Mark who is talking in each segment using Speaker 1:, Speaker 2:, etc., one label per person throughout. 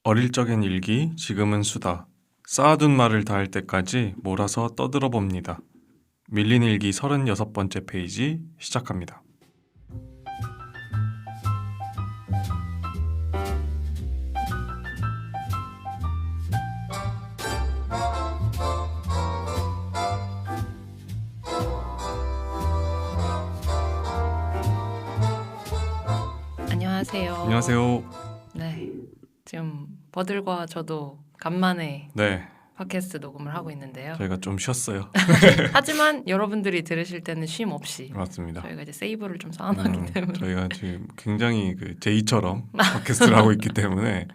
Speaker 1: 어릴 적엔 일기, 지금은 수다. 쌓아둔 말을 다 할 때까지 몰아서 떠들어 봅니다. 밀린 일기 36번째 페이지 시작합니다.
Speaker 2: 안녕하세요.
Speaker 1: 안녕하세요.
Speaker 2: 네, 지금 버들과 저도 간만에
Speaker 1: 네,
Speaker 2: 팟캐스트 녹음을 하고 있는데요.
Speaker 1: 저희가 좀 쉬었어요.
Speaker 2: 하지만 여러분들이 들으실 때는 쉼 없이
Speaker 1: 맞습니다.
Speaker 2: 저희가 이제 세이브를 좀 쌓아놨기 때문에
Speaker 1: 저희가 지금 굉장히 제이처럼 팟캐스트를 하고 있기 때문에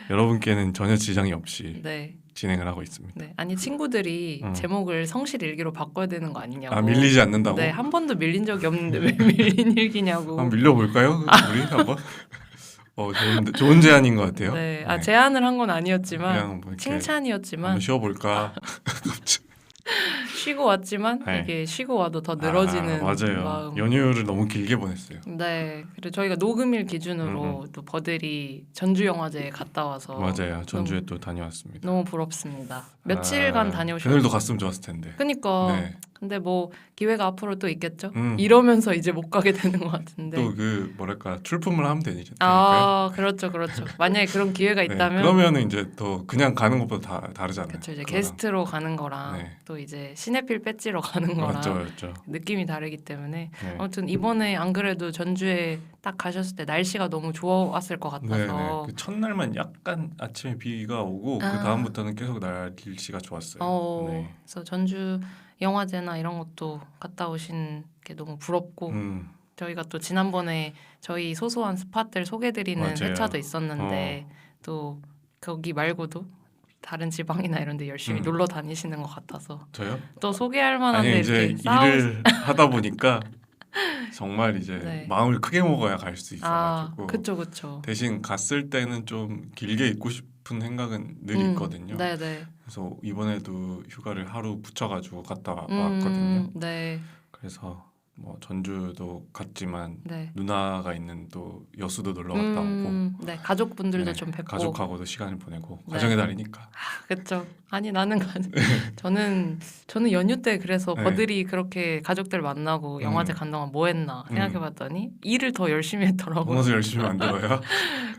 Speaker 1: 여러분께는 전혀 지장이 없이
Speaker 2: 네,
Speaker 1: 진행을 하고 있습니다.
Speaker 2: 네. 아니 친구들이 제목을 성실일기로 바꿔야 되는 거 아니냐고.
Speaker 1: 아, 밀리지 않는다고?
Speaker 2: 네, 한 번도 밀린 적이 없는데 왜 밀린 일기냐고.
Speaker 1: 한번 밀려볼까요? 우리 한번? 좋은 제안인 것 같아요.
Speaker 2: 네, 제안을 한 건 아니었지만
Speaker 1: 그냥 뭐 이렇게
Speaker 2: 칭찬이었지만
Speaker 1: 한번 쉬어볼까?
Speaker 2: 쉬고 왔지만
Speaker 1: 네.
Speaker 2: 이게 쉬고 와도 더 늘어지는
Speaker 1: 맞아요.
Speaker 2: 마음.
Speaker 1: 연휴를 너무 길게 보냈어요.
Speaker 2: 네, 그리고 저희가 녹음일 기준으로 또 버들이 전주영화제에 갔다 와서
Speaker 1: 맞아요. 전주에 또 다녀왔습니다.
Speaker 2: 너무 부럽습니다. 며칠간 다녀오셨어요.
Speaker 1: 그늘도 갔으면 좋았을 텐데.
Speaker 2: 그니까
Speaker 1: 네.
Speaker 2: 근데 뭐 기회가 앞으로 또 있겠죠.
Speaker 1: 음.
Speaker 2: 이러면서 이제 못 가게 되는 것 같은데.
Speaker 1: 또 뭐랄까 출품을 하면 되니까.
Speaker 2: 아, 그렇죠. 만약에 그런 기회가
Speaker 1: 네,
Speaker 2: 있다면
Speaker 1: 그러면은 이제 더 그냥 가는 것보다 다르잖아요.
Speaker 2: 그렇죠. 이제
Speaker 1: 그거랑.
Speaker 2: 게스트로 가는 거랑
Speaker 1: 네.
Speaker 2: 또 이제 시네필 배지로 가는 거랑
Speaker 1: 맞죠.
Speaker 2: 느낌이 다르기 때문에
Speaker 1: 네.
Speaker 2: 아무튼 이번에 안 그래도 전주에 딱 가셨을 때 날씨가 너무 좋았을 것 같아서
Speaker 1: 그 첫날만 약간 아침에 비가 오고 그 다음부터는 계속 날씨가 좋았어요. 네.
Speaker 2: 그래서 전주 영화제나 이런 것도 갔다 오신 게 너무 부럽고 저희가 또 지난번에 저희 소소한 스팟들 소개드리는
Speaker 1: 맞아요.
Speaker 2: 회차도 있었는데 또 거기 말고도 다른 지방이나 이런 데 열심히 놀러 다니시는 것 같아서
Speaker 1: 저요?
Speaker 2: 또 소개할 만한데
Speaker 1: 아니 이제
Speaker 2: 이렇게
Speaker 1: 일을 하다 보니까 정말 이제
Speaker 2: 네.
Speaker 1: 마음을 크게 먹어야 갈 수 있어가지고
Speaker 2: 그쵸.
Speaker 1: 대신 갔을 때는 좀 길게 있고 싶은 생각은 늘 있거든요.
Speaker 2: 네네.
Speaker 1: 그래서 이번에도 휴가를 하루 붙여가지고 갔다 왔거든요.
Speaker 2: 네.
Speaker 1: 그래서 뭐 전주도 갔지만
Speaker 2: 네.
Speaker 1: 누나가 있는 또 여수도 놀러 갔다 오고
Speaker 2: 네. 가족분들도
Speaker 1: 네,
Speaker 2: 좀 뵙고
Speaker 1: 가족하고도 시간을 보내고
Speaker 2: 네.
Speaker 1: 가정의 달이니까.
Speaker 2: 그렇죠. 아니 나는 저는 연휴 때 그래서
Speaker 1: 네.
Speaker 2: 버들이 그렇게 가족들 만나고 영화제 간 동안 뭐 했나 생각해봤더니 일을 더 열심히 했더라고요.
Speaker 1: 보너스 열심히 만들어요.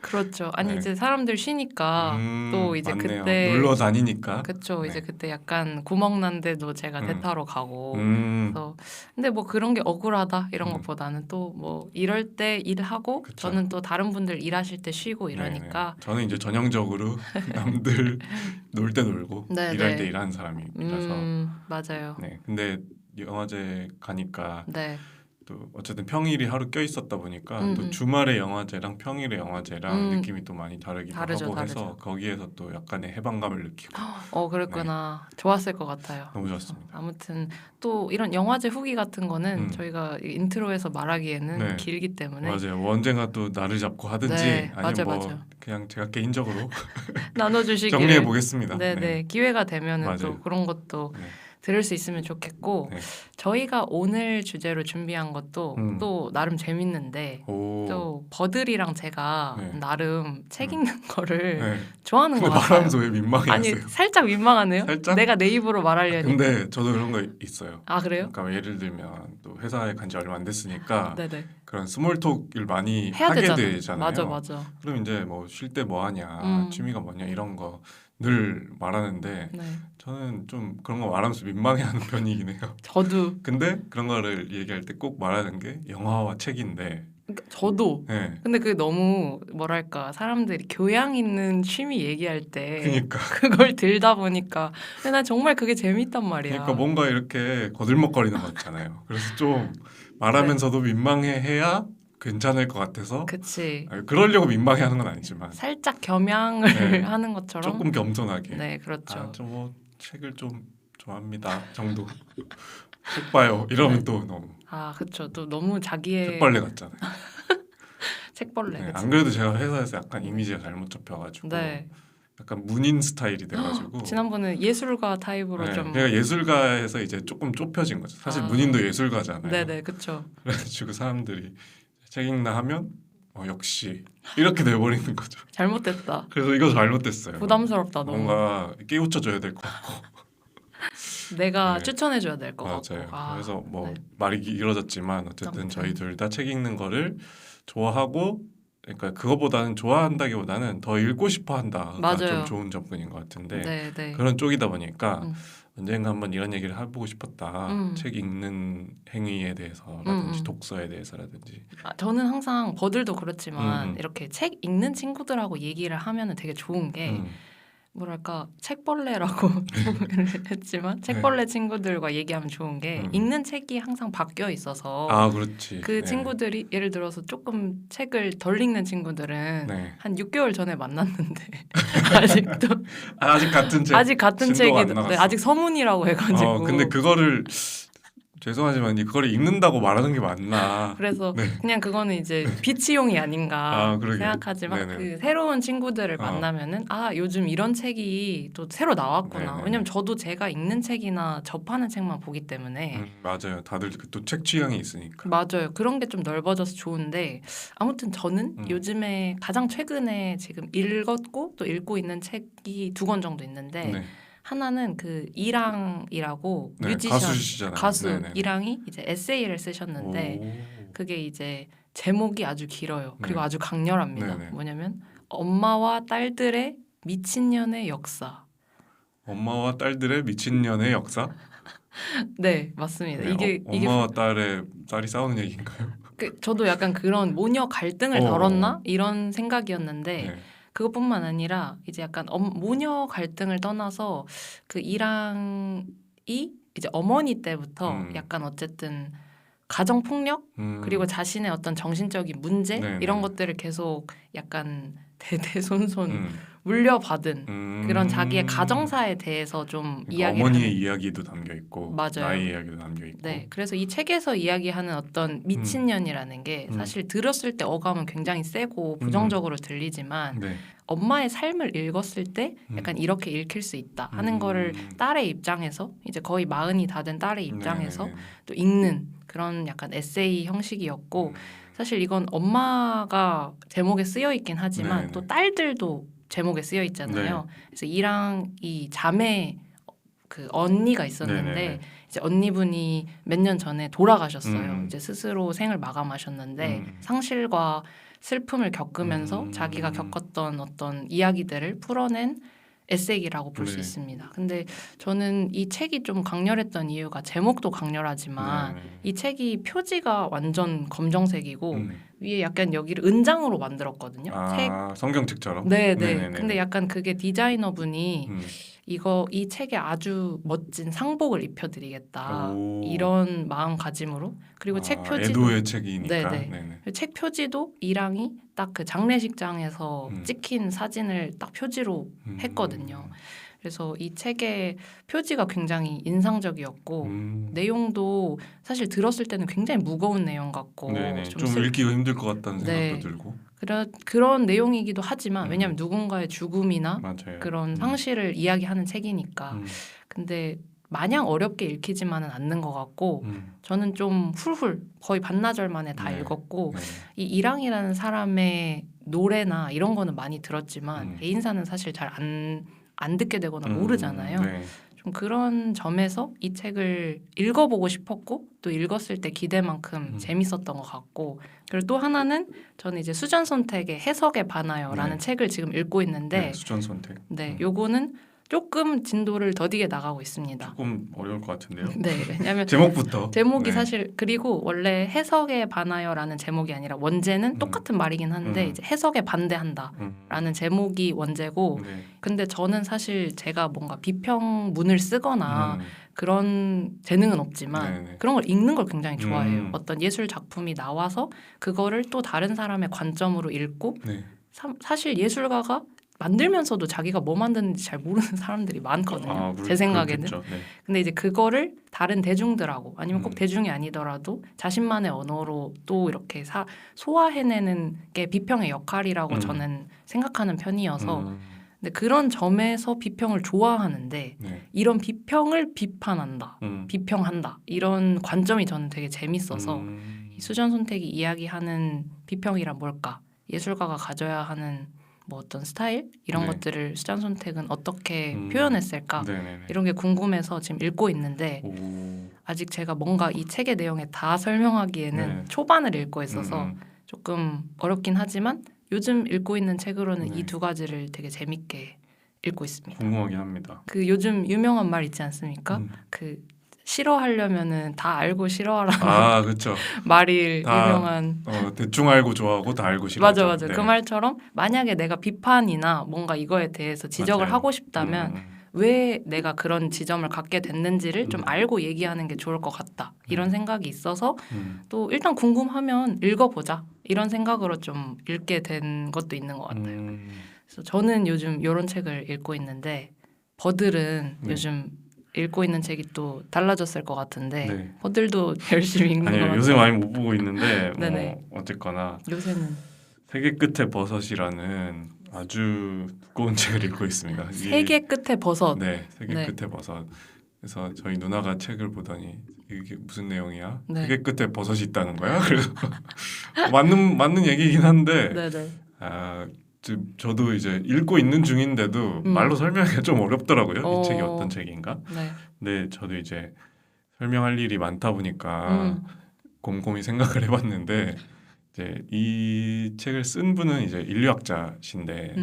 Speaker 2: 그렇죠. 아니
Speaker 1: 네.
Speaker 2: 이제 사람들 쉬니까 또 이제
Speaker 1: 맞네요.
Speaker 2: 그때
Speaker 1: 놀러 다니니까.
Speaker 2: 그렇죠.
Speaker 1: 네.
Speaker 2: 이제 그때 약간 구멍난데도 제가 대타로 가고 그래서 근데 뭐 그런 게 억울하다 이런 것보다는 또 뭐 이럴 때 일하고
Speaker 1: 그쵸.
Speaker 2: 저는 또 다른 분들 일하실 때 쉬고 이러니까
Speaker 1: 네네. 저는 이제 전형적으로 남들 놀 때 놀고
Speaker 2: 네네.
Speaker 1: 일할 때 일하는 사람이라서
Speaker 2: 맞아요.
Speaker 1: 네. 근데 영화제 가니까
Speaker 2: 네.
Speaker 1: 또 어쨌든 평일이 하루 껴 있었다 보니까 또 주말에 영화제랑 평일에 영화제랑 느낌이 또 많이 다르기도
Speaker 2: 다르죠.
Speaker 1: 하고 해서 거기에서 또 약간의 해방감을 느끼고
Speaker 2: 그랬구나. 좋았을 것 같아요.
Speaker 1: 너무 좋았습니다.
Speaker 2: 아무튼 또 이런 영화제 후기 같은 거는 저희가 인트로에서 말하기에는
Speaker 1: 네.
Speaker 2: 길기 때문에
Speaker 1: 맞아요. 뭐 언젠가 또 날을 잡고 하든지
Speaker 2: 네,
Speaker 1: 아니면
Speaker 2: 맞아요.
Speaker 1: 그냥 제가 개인적으로
Speaker 2: 나눠주시기를
Speaker 1: 정리해 보겠습니다.
Speaker 2: 네네. 기회가 되면은
Speaker 1: 맞아요.
Speaker 2: 또 그런 것도
Speaker 1: 네.
Speaker 2: 들을 수 있으면 좋겠고
Speaker 1: 네.
Speaker 2: 저희가 오늘 주제로 준비한 것도 또 나름 재밌는데 또 버들이랑 제가
Speaker 1: 네.
Speaker 2: 나름 책 읽는 거를
Speaker 1: 네.
Speaker 2: 좋아하는 것
Speaker 1: 근데
Speaker 2: 같아요.
Speaker 1: 말하면서 왜 민망해하세요?
Speaker 2: 아니 살짝 민망하네요.
Speaker 1: 살짝?
Speaker 2: 내가 내 입으로 말하려니.
Speaker 1: 근데 저도 그런 거 있어요.
Speaker 2: 아 그래요?
Speaker 1: 그러니까 예를 들면 또 회사에 간 지 얼마 안 됐으니까
Speaker 2: 네네.
Speaker 1: 그런 스몰톡을 많이
Speaker 2: 해야
Speaker 1: 하게
Speaker 2: 되잖아요.
Speaker 1: 되잖아요.
Speaker 2: 맞아.
Speaker 1: 그럼 이제 뭐 쉴 때 뭐 하냐, 취미가 뭐냐 이런 거 늘 말하는데
Speaker 2: 네.
Speaker 1: 저는 좀 그런 거 말하면서 민망해하는 편이긴 해요.
Speaker 2: 저도
Speaker 1: 근데 그런 거를 얘기할 때 꼭 말하는 게 영화와 책인데.
Speaker 2: 그러니까 저도.
Speaker 1: 네.
Speaker 2: 근데 그게 너무 뭐랄까 사람들이 교양 있는 취미 얘기할 때
Speaker 1: 그러니까.
Speaker 2: 그걸 들다 보니까 근데 난 정말 그게 재밌단 말이야.
Speaker 1: 그러니까 뭔가 이렇게 거들먹거리는 거 있잖아요. 그래서 좀 말하면서도 민망해해야 괜찮을 것 같아서.
Speaker 2: 그치.
Speaker 1: 그러려고 민망해하는 건 아니지만
Speaker 2: 살짝 겸양을 하는 것처럼.
Speaker 1: 조금 겸손하게.
Speaker 2: 네, 그렇죠.
Speaker 1: 저 뭐 책을 좀 좋아합니다 정도. 책 봐요. 이러면 또 너무
Speaker 2: 그쵸. 또 너무 자기의
Speaker 1: 책벌레 같잖아요.
Speaker 2: 책벌레.
Speaker 1: 네,
Speaker 2: 그치?
Speaker 1: 안 그래도 제가 회사에서 약간 이미지가 잘못 잡혀가지고
Speaker 2: 네.
Speaker 1: 약간 문인 스타일이 돼가지고.
Speaker 2: 지난번에 예술가 타입으로
Speaker 1: 네,
Speaker 2: 좀.
Speaker 1: 제가 예술가에서 이제 조금 좁혀진 거죠. 사실 문인도 예술가잖아요.
Speaker 2: 네네, 그쵸.
Speaker 1: 그래가지고 사람들이 책 읽나 하면 역시 이렇게 돼버리는 거죠.
Speaker 2: 잘못됐다.
Speaker 1: 그래서 이거 잘못됐어요.
Speaker 2: 부담스럽다 너무.
Speaker 1: 뭔가 깨우쳐줘야 될 것 같고.
Speaker 2: 내가
Speaker 1: 네.
Speaker 2: 추천해줘야 될 것
Speaker 1: 맞아요.
Speaker 2: 같고.
Speaker 1: 그래서 뭐
Speaker 2: 네.
Speaker 1: 말이 길어졌지만 어쨌든
Speaker 2: 아무튼.
Speaker 1: 저희 둘 다 책 읽는 거를 좋아하고, 그러니까 그거보다는 좋아한다기보다는 더 읽고 싶어한다가
Speaker 2: 맞아요.
Speaker 1: 좀 좋은 접근인 것 같은데
Speaker 2: 네, 네.
Speaker 1: 그런 쪽이다 보니까
Speaker 2: 음.
Speaker 1: 언젠가 한번 이런 얘기를 해보고 싶었다. 책 읽는 행위에 대해서라든지 독서에 대해서라든지.
Speaker 2: 저는 항상 버들도 그렇지만
Speaker 1: 음.
Speaker 2: 이렇게 책 읽는 친구들하고 얘기를 하면 되게 좋은 게 뭐랄까 책벌레라고 소개를 했지만 책벌레 친구들과 얘기하면 좋은 게 읽는 책이 항상 바뀌어 있어서
Speaker 1: 아 그렇지.
Speaker 2: 그
Speaker 1: 네.
Speaker 2: 친구들이 예를 들어서 조금 책을 덜 읽는 친구들은
Speaker 1: 네.
Speaker 2: 한 6개월 전에 만났는데 아직도
Speaker 1: 아직 같은 책.
Speaker 2: 아직 같은
Speaker 1: 진도가 안
Speaker 2: 책이
Speaker 1: 나갔어.
Speaker 2: 아직 서문이라고 해가지고
Speaker 1: 근데 그거를 죄송하지만 그거를 읽는다고 말하는 게 맞나?
Speaker 2: 그래서
Speaker 1: 네.
Speaker 2: 그냥 그거는 이제 비치용이 아닌가
Speaker 1: 그러게요.
Speaker 2: 생각하지만
Speaker 1: 네네.
Speaker 2: 그 새로운 친구들을 만나면은 요즘 이런 책이 또 새로 나왔구나.
Speaker 1: 네네.
Speaker 2: 왜냐면 저도 제가 읽는 책이나 접하는 책만 보기 때문에
Speaker 1: 맞아요. 다들 또 책 취향이 있으니까.
Speaker 2: 맞아요. 그런 게 좀 넓어져서 좋은데 아무튼 저는 요즘에 가장 최근에 지금 읽었고 또 읽고 있는 책이 2권 정도 있는데
Speaker 1: 네.
Speaker 2: 하나는 그 이랑이라고
Speaker 1: 네,
Speaker 2: 뮤지션
Speaker 1: 가수시잖아요.
Speaker 2: 가수
Speaker 1: 네네네.
Speaker 2: 이랑이 이제 에세이를 쓰셨는데
Speaker 1: 오.
Speaker 2: 그게 이제 제목이 아주 길어요. 그리고
Speaker 1: 네.
Speaker 2: 아주 강렬합니다.
Speaker 1: 네네.
Speaker 2: 뭐냐면 엄마와 딸들의 미친년의 역사.
Speaker 1: 엄마와 딸들의 미친년의 역사?
Speaker 2: 네, 맞습니다.
Speaker 1: 네,
Speaker 2: 이게
Speaker 1: 엄마와 딸이 싸우는 얘기인가요?
Speaker 2: 저도 약간 그런 모녀 갈등을 다뤘나 이런 생각이었는데
Speaker 1: 네.
Speaker 2: 그것뿐만 아니라 이제 약간 모녀 갈등을 떠나서 그 이랑이 이제 어머니 때부터 약간 어쨌든 가정 폭력 그리고 자신의 어떤 정신적인 문제
Speaker 1: 네네.
Speaker 2: 이런 것들을 계속 약간 대대손손 물려받은 그런 자기의 가정사에 대해서 좀
Speaker 1: 그러니까
Speaker 2: 이야기를
Speaker 1: 어머니의
Speaker 2: 하는
Speaker 1: 이야기도 담겨 있고
Speaker 2: 맞아요.
Speaker 1: 나의 이야기도 담겨 있고.
Speaker 2: 네, 그래서 이 책에서 이야기하는 어떤 미친년이라는 게 사실 들었을 때 어감은 굉장히 세고 부정적으로 들리지만
Speaker 1: 네.
Speaker 2: 엄마의 삶을 읽었을 때 약간 이렇게 읽힐 수 있다 하는 거를 딸의 입장에서 이제 거의 40이 다 된 딸의 입장에서
Speaker 1: 네네네.
Speaker 2: 또 읽는 그런 약간 에세이 형식이었고 사실 이건 엄마가 제목에 쓰여 있긴 하지만
Speaker 1: 네네.
Speaker 2: 또 딸들도 제목에 쓰여 있잖아요. 그래서 이랑 이 자매 그 언니가 있었는데
Speaker 1: 네네네.
Speaker 2: 이제 언니분이 몇 년 전에 돌아가셨어요.
Speaker 1: 음.
Speaker 2: 이제 스스로 생을 마감하셨는데 상실과 슬픔을 겪으면서 자기가 겪었던 어떤 이야기들을 풀어낸 에세이라고 볼 수
Speaker 1: 네.
Speaker 2: 있습니다. 근데 저는 이 책이 좀 강렬했던 이유가 제목도 강렬하지만
Speaker 1: 네네.
Speaker 2: 이 책이 표지가 완전 검정색이고 위에 약간 여기를 은장으로 만들었거든요. 책.
Speaker 1: 성경책처럼.
Speaker 2: 네,
Speaker 1: 네네네.
Speaker 2: 근데 약간 그게 디자이너분이 이 책에 아주 멋진 상복을 입혀드리겠다
Speaker 1: 오.
Speaker 2: 이런 마음가짐으로 그리고 책 표지도
Speaker 1: 애도의 책이니까.
Speaker 2: 네네.
Speaker 1: 네네.
Speaker 2: 책 표지도 이랑이 딱 그 장례식장에서 찍힌 사진을 딱 표지로 했거든요. 그래서 이 책의 표지가 굉장히 인상적이었고 내용도 사실 들었을 때는 굉장히 무거운 내용 같고
Speaker 1: 네네. 좀 읽기가 힘들 것 같다는
Speaker 2: 네.
Speaker 1: 생각도 들고.
Speaker 2: 그런 내용이기도 하지만 왜냐하면 누군가의 죽음이나
Speaker 1: 맞아요.
Speaker 2: 그런 상실을 이야기하는 책이니까 근데 마냥 어렵게 읽히지만은 않는 것 같고 저는 좀 훌훌 거의 반나절 만에 다
Speaker 1: 네.
Speaker 2: 읽었고
Speaker 1: 네.
Speaker 2: 이 이랑이라는 사람의 노래나 이런 거는 많이 들었지만 개인사는 사실 잘 안 듣게 되거나 모르잖아요.
Speaker 1: 네.
Speaker 2: 좀 그런 점에서 이 책을 읽어보고 싶었고 또 읽었을 때 기대만큼 재밌었던 것 같고 그리고 또 하나는 저는 이제 수전 선택의 해석에 반하여라는
Speaker 1: 네.
Speaker 2: 책을 지금 읽고 있는데
Speaker 1: 네, 수전 선택.
Speaker 2: 요거는 조금 진도를 더디게 나가고 있습니다.
Speaker 1: 조금 어려울 것 같은데요.
Speaker 2: 네, 왜냐하면
Speaker 1: 제목부터.
Speaker 2: 제목이
Speaker 1: 네.
Speaker 2: 사실 그리고 원래 해석에 반하여라는 제목이 아니라 원제는 똑같은 말이긴 한데 이제 해석에 반대한다라는 제목이 원제고
Speaker 1: 네.
Speaker 2: 근데 저는 사실 제가 뭔가 비평문을 쓰거나 그런 재능은 없지만
Speaker 1: 네네.
Speaker 2: 그런 걸 읽는 걸 굉장히 좋아해요. 어떤 예술 작품이 나와서 그거를 또 다른 사람의 관점으로 읽고
Speaker 1: 네.
Speaker 2: 사실 예술가가 만들면서도 자기가 뭐 만드는지 잘 모르는 사람들이 많거든요. 제 생각에는.
Speaker 1: 그렇겠죠. 네.
Speaker 2: 근데 이제 그거를 다른 대중들하고 아니면 꼭 대중이 아니더라도 자신만의 언어로 또 이렇게 소화해내는 게 비평의 역할이라고 저는 생각하는 편이어서 근데 그런 점에서 비평을 좋아하는데
Speaker 1: 네.
Speaker 2: 이런 비평을 비판한다, 비평한다 이런 관점이 저는 되게 재밌어서 이 수전 선택이 이야기하는 비평이란 뭘까? 예술가가 가져야 하는 뭐 어떤 스타일 이런
Speaker 1: 네.
Speaker 2: 것들을 수잔 손택은 어떻게
Speaker 1: 음.
Speaker 2: 표현했을까
Speaker 1: 네네네.
Speaker 2: 이런 게 궁금해서 지금 읽고 있는데
Speaker 1: 오.
Speaker 2: 아직 제가 뭔가 이 책의 내용에 다 설명하기에는
Speaker 1: 네.
Speaker 2: 초반을 읽고 있어서
Speaker 1: 음.
Speaker 2: 조금 어렵긴 하지만 요즘 읽고 있는 책으로는
Speaker 1: 네.
Speaker 2: 이 두 가지를 되게 재밌게 읽고 있습니다.
Speaker 1: 궁금하긴 합니다.
Speaker 2: 그 요즘 유명한 말 있지 않습니까?
Speaker 1: 음.
Speaker 2: 그 싫어하려면은 다 알고 싫어하라는
Speaker 1: 아 그렇죠.
Speaker 2: 말이
Speaker 1: 다
Speaker 2: 유명한
Speaker 1: 대충 알고 좋아하고 다 알고 싫어하죠.
Speaker 2: 맞아.
Speaker 1: 네.
Speaker 2: 그 말처럼 만약에 내가 비판이나 뭔가 이거에 대해서 지적을
Speaker 1: 맞아요.
Speaker 2: 하고 싶다면 왜 내가 그런 지점을 갖게 됐는지를 좀
Speaker 1: 음.
Speaker 2: 알고 얘기하는 게 좋을 것 같다. 이런
Speaker 1: 네.
Speaker 2: 생각이 있어서
Speaker 1: 음.
Speaker 2: 또 일단 궁금하면 읽어보자. 이런 생각으로 좀 읽게 된 것도 있는 것 같아요. 그래서 저는 요즘 이런 책을 읽고 있는데 버들은
Speaker 1: 네.
Speaker 2: 요즘 읽고 있는 책이 또 달라졌을 것 같은데
Speaker 1: 네.
Speaker 2: 버들도 열심히 읽는 것
Speaker 1: 아니요
Speaker 2: 같아요.
Speaker 1: 요새 많이 못 보고 있는데
Speaker 2: 네네.
Speaker 1: 어쨌거나
Speaker 2: 요새는
Speaker 1: 세계 끝의 버섯이라는 아주 두꺼운 책을 읽고 있습니다.
Speaker 2: 세계 끝에 버섯.
Speaker 1: 네, 세계
Speaker 2: 네.
Speaker 1: 끝의 버섯. 그래서 저희 누나가 책을 보더니 이게 무슨 내용이야?
Speaker 2: 네.
Speaker 1: 세계 끝에 버섯이 있다는 거야? 그래서 맞는 얘기긴 한데
Speaker 2: 네네.
Speaker 1: 저도 이제 읽고 있는 중인데도 말로 설명하기가 좀 어렵더라고요. 이 책이 어떤 책인가?
Speaker 2: 네.
Speaker 1: 근데 저도 이제 설명할 일이 많다 보니까 곰곰이 생각을 해봤는데 이제 이 책을 쓴 분은 이제 인류학자신데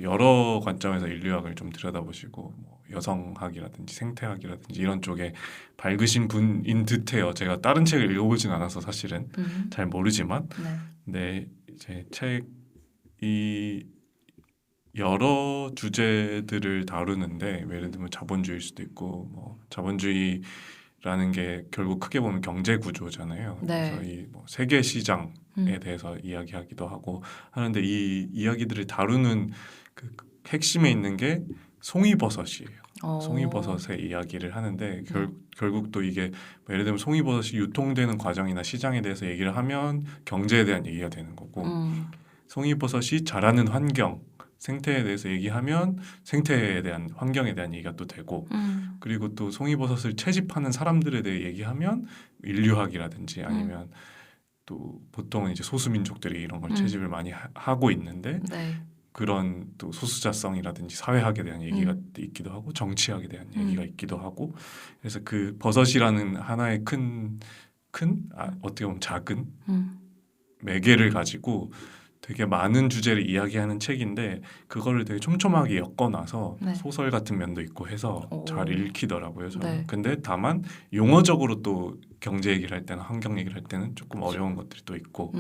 Speaker 1: 여러 관점에서 인류학을 좀 들여다보시고 뭐 여성학이라든지 생태학이라든지 이런 쪽에 밝으신 분인 듯해요. 제가 다른 책을 읽어보진 않아서 사실은 잘 모르지만,
Speaker 2: 네.
Speaker 1: 근데 이제 책이 여러 주제들을 다루는데 예를 들면 자본주의일 수도 있고 뭐 자본주의라는 게 결국 크게 보면 경제 구조잖아요.
Speaker 2: 네.
Speaker 1: 그래서 이 뭐 세계 시장에 대해서 이야기하기도 하고 하는데 이 이야기들을 다루는 그 핵심에 있는 게 송이버섯이에요. 송이버섯의 이야기를 하는데 결국 또 이게 뭐 예를 들면 송이버섯이 유통되는 과정이나 시장에 대해서 얘기를 하면 경제에 대한 얘기가 되는 거고 송이버섯이 자라는 환경 생태에 대해서 얘기하면 생태에 대한 환경에 대한 얘기가 또 되고 그리고 또 송이버섯을 채집하는 사람들에 대해 얘기하면 인류학이라든지 아니면 또 보통은 이제 소수민족들이 이런 걸 채집을 많이 하고 있는데
Speaker 2: 네.
Speaker 1: 그런 또 소수자성이라든지 사회학에 대한 얘기가 있기도 하고 정치학에 대한 얘기가 있기도 하고 그래서 그 버섯이라는 하나의 어떻게 보면 작은 매개를 가지고 되게 많은 주제를 이야기하는 책인데 그거를 되게 촘촘하게 엮어놔서
Speaker 2: 네.
Speaker 1: 소설 같은 면도 있고 해서 잘 읽히더라고요. 저는.
Speaker 2: 네.
Speaker 1: 근데 다만 용어적으로 또 경제 얘기를 할 때는 환경 얘기를 할 때는 조금 어려운 것들이 또 있고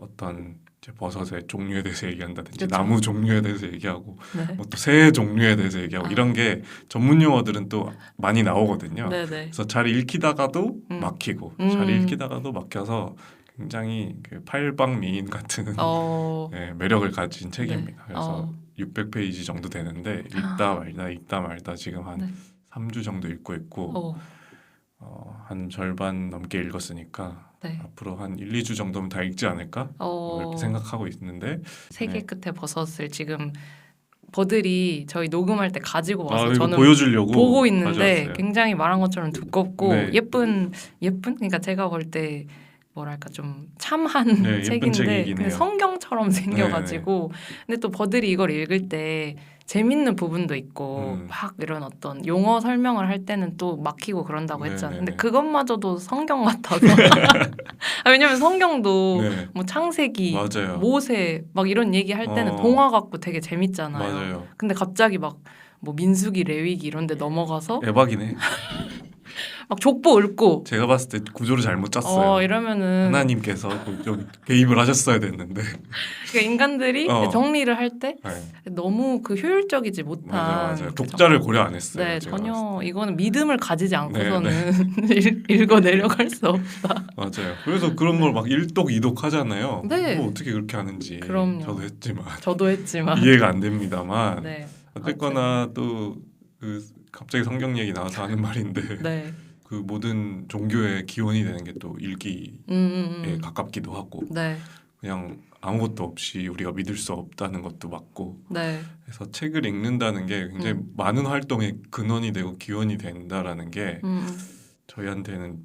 Speaker 1: 어떤 이제 버섯의 종류에 대해서 얘기한다든지
Speaker 2: 그쵸.
Speaker 1: 나무 종류에 대해서 얘기하고
Speaker 2: 네.
Speaker 1: 뭐 또 새 종류에 대해서 얘기하고 이런 게 전문 용어들은 또 많이 나오거든요.
Speaker 2: 네네.
Speaker 1: 그래서 잘 읽히다가도 막히고 잘 읽히다가도 막혀서 굉장히 그 팔방미인 같은 네, 매력을 가진 책입니다. 그래서 600페이지 정도 되는데 읽다 말다 지금 한 3주 정도 읽고 있고 한 절반 넘게 읽었으니까
Speaker 2: 네.
Speaker 1: 앞으로 한 1, 2주 정도면 다 읽지 않을까 이렇게 생각하고 있는데
Speaker 2: 세계 끝에 버섯을 지금 버들이 저희 녹음할 때 가지고 와서
Speaker 1: 이거
Speaker 2: 저는
Speaker 1: 보여주려고
Speaker 2: 보고 있는데
Speaker 1: 가져왔어요.
Speaker 2: 굉장히 말한 것처럼 두껍고
Speaker 1: 네.
Speaker 2: 예쁜 그러니까 제가 볼 때 뭐랄까 좀 참한
Speaker 1: 네, 예쁜
Speaker 2: 책인데
Speaker 1: 책이긴
Speaker 2: 근데
Speaker 1: 해요.
Speaker 2: 성경처럼 생겨가지고 근데 또 버들이 이걸 읽을 때 재밌는 부분도 있고 막 이런 어떤 용어 설명을 할 때는 또 막히고 그런다고 했잖아요. 근데 그것마저도 성경 같아서 왜냐면 성경도
Speaker 1: 네.
Speaker 2: 뭐 창세기,
Speaker 1: 맞아요.
Speaker 2: 모세 막 이런 얘기 할 때는 동화 같고 되게 재밌잖아요.
Speaker 1: 맞아요.
Speaker 2: 근데 갑자기 막 뭐 민수기, 레위기 이런 데 넘어가서
Speaker 1: 대박이네.
Speaker 2: 막 족보 읊고
Speaker 1: 제가 봤을 때 구조를 잘못 짰어요.
Speaker 2: 이러면은
Speaker 1: 하나님께서 좀 개입을 하셨어야 됐는데
Speaker 2: 그러니까 인간들이 정리를 할 때 너무 그 효율적이지 못한
Speaker 1: 맞아요. 독자를 고려 안 했어요.
Speaker 2: 네,
Speaker 1: 제가
Speaker 2: 전혀 이거는 믿음을 가지지 않고서는
Speaker 1: 네.
Speaker 2: 읽어 내려갈 수 없다.
Speaker 1: 맞아요. 그래서 그런 걸 막 일독 이독 하잖아요.
Speaker 2: 네.
Speaker 1: 뭐 어떻게 그렇게 하는지
Speaker 2: 그럼요.
Speaker 1: 저도 했지만 이해가 안 됩니다만
Speaker 2: 네.
Speaker 1: 어쨌거나 또 그 갑자기 성경 얘기 나와서 하는 말인데
Speaker 2: 네.
Speaker 1: 그 모든 종교의 기원이 되는 게 또 읽기에 가깝기도 하고
Speaker 2: 네.
Speaker 1: 그냥 아무것도 없이 우리가 믿을 수 없다는 것도 맞고
Speaker 2: 네.
Speaker 1: 그래서 책을 읽는다는 게 굉장히 많은 활동의 근원이 되고 기원이 된다라는 게 저희한테는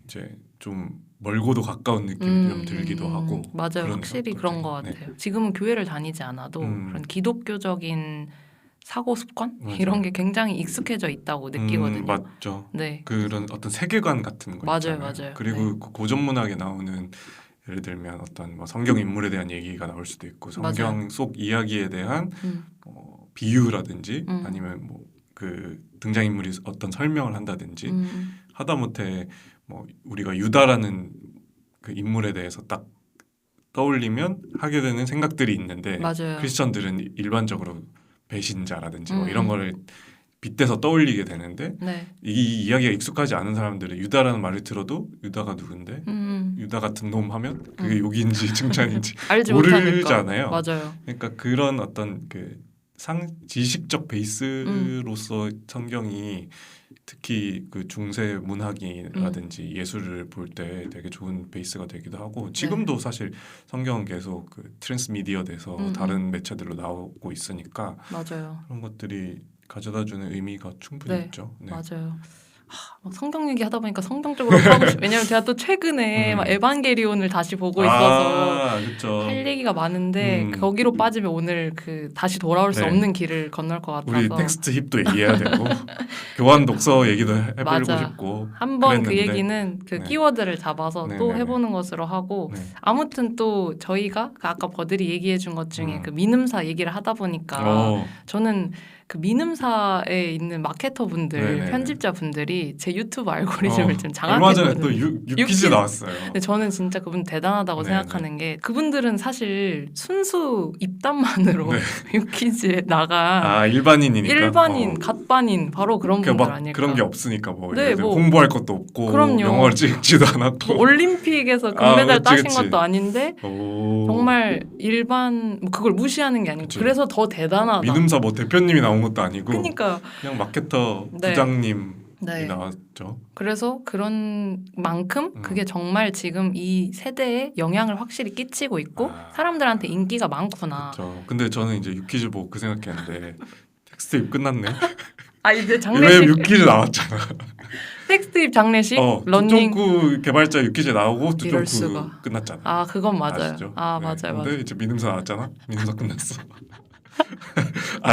Speaker 1: 이제 좀 멀고도 가까운 느낌이 좀 들기도 하고
Speaker 2: 맞아요.
Speaker 1: 그러네요.
Speaker 2: 확실히
Speaker 1: 갑자기.
Speaker 2: 그런 것 같아요. 지금은 교회를 다니지 않아도 그런 기독교적인 사고 습관
Speaker 1: 맞아요.
Speaker 2: 이런 게 굉장히 익숙해져 있다고 느끼거든요.
Speaker 1: 맞죠.
Speaker 2: 네.
Speaker 1: 그런 어떤 세계관 같은 거
Speaker 2: 맞아요,
Speaker 1: 있잖아요.
Speaker 2: 맞아요.
Speaker 1: 그리고
Speaker 2: 네.
Speaker 1: 그 고전 문학에 나오는 예를 들면 어떤 뭐 성경 인물에 대한 얘기가 나올 수도 있고 성경
Speaker 2: 맞아요.
Speaker 1: 속 이야기에 대한 비유라든지 아니면 뭐 그 등장인물이 어떤 설명을 한다든지 하다못해 뭐 우리가 유다라는 그 인물에 대해서 딱 떠올리면 하게 되는 생각들이 있는데
Speaker 2: 맞아요.
Speaker 1: 크리스천들은 일반적으로 배신자라든지 뭐 이런 거를 빗대서 떠올리게 되는데
Speaker 2: 네.
Speaker 1: 이 이야기가 익숙하지 않은 사람들은 유다라는 말을 들어도 유다가 누군데 유다 같은 놈 하면 그게 욕인지 칭찬인지
Speaker 2: 알지
Speaker 1: 모르잖아요.
Speaker 2: 못하니까. 맞아요.
Speaker 1: 그러니까 그런 어떤 그 지식적 베이스로서 성경이 특히 그 중세 문학이라든지 예술을 볼 때 되게 좋은 베이스가 되기도 하고 지금도 사실 성경은 계속 그 트랜스미디어 돼서 다른 매체들로 나오고 있으니까
Speaker 2: 맞아요.
Speaker 1: 그런 것들이 가져다주는 의미가 충분히 있죠. 네.
Speaker 2: 맞아요. 막 성경 얘기하다 보니까 성경 쪽으로 가고 싶. 왜냐면 제가 또 최근에 막 에반게리온을 다시 보고 있어서
Speaker 1: 그쵸.
Speaker 2: 할 얘기가 많은데 거기로 빠지면 오늘 그 다시 돌아올 수 없는 길을 건널 것 같아서
Speaker 1: 우리 텍스트 힙도 얘기해야 되고 교환 독서 얘기도 해보고 싶고
Speaker 2: 한번 그
Speaker 1: 그랬는데.
Speaker 2: 얘기는 그 키워드를 잡아서 또 해보는 것으로 하고 아무튼 또 저희가 그 아까 버들이 얘기해준 것 중에 그 민음사 얘기를 하다 보니까 저는 그 민음사에 있는 마케터 분들, 편집자 분들이 제 유튜브 알고리즘을 좀 장악했거든요.
Speaker 1: 얼마 전에 또 유퀴즈 나왔어요.
Speaker 2: 근데 저는 진짜 그분 대단하다고 생각하는 게 그분들은 사실 순수 입담만으로 유퀴즈에 나간
Speaker 1: 일반인이니까
Speaker 2: 일반인, 갓반인 바로 그런 분들 아닐까.
Speaker 1: 그런 게 없으니까 뭐,
Speaker 2: 뭐
Speaker 1: 홍보할 것도 없고
Speaker 2: 그럼요.
Speaker 1: 영어를 찍지도 않았고
Speaker 2: 뭐 올림픽에서 금메달 따신 것도 아닌데 정말 일반 그걸 무시하는 게 아니고 그래서 더 대단하다.
Speaker 1: 민음사 뭐 대표님이 나온 것도 아니고
Speaker 2: 그러니까
Speaker 1: 그냥 마케터 부장님이 나왔죠.
Speaker 2: 그래서 그런 만큼 그게 정말 지금 이 세대에 영향을 확실히 끼치고 있고 사람들한테 인기가 많구나.
Speaker 1: 그렇죠. 근데 저는 이제 유퀴즈 보고 그 생각했는데 텍스트입 끝났네.
Speaker 2: 이제 장례식.
Speaker 1: 왜 유퀴즈 나왔잖아.
Speaker 2: 텍스트입 장례식
Speaker 1: 런닝. 두쫑구 개발자 유퀴즈 나오고 두쫑구 끝났잖아.
Speaker 2: 그건 맞아요.
Speaker 1: 아시죠?
Speaker 2: 맞아요.
Speaker 1: 근데 이제 민음사 나왔잖아. 민음사 끝났어.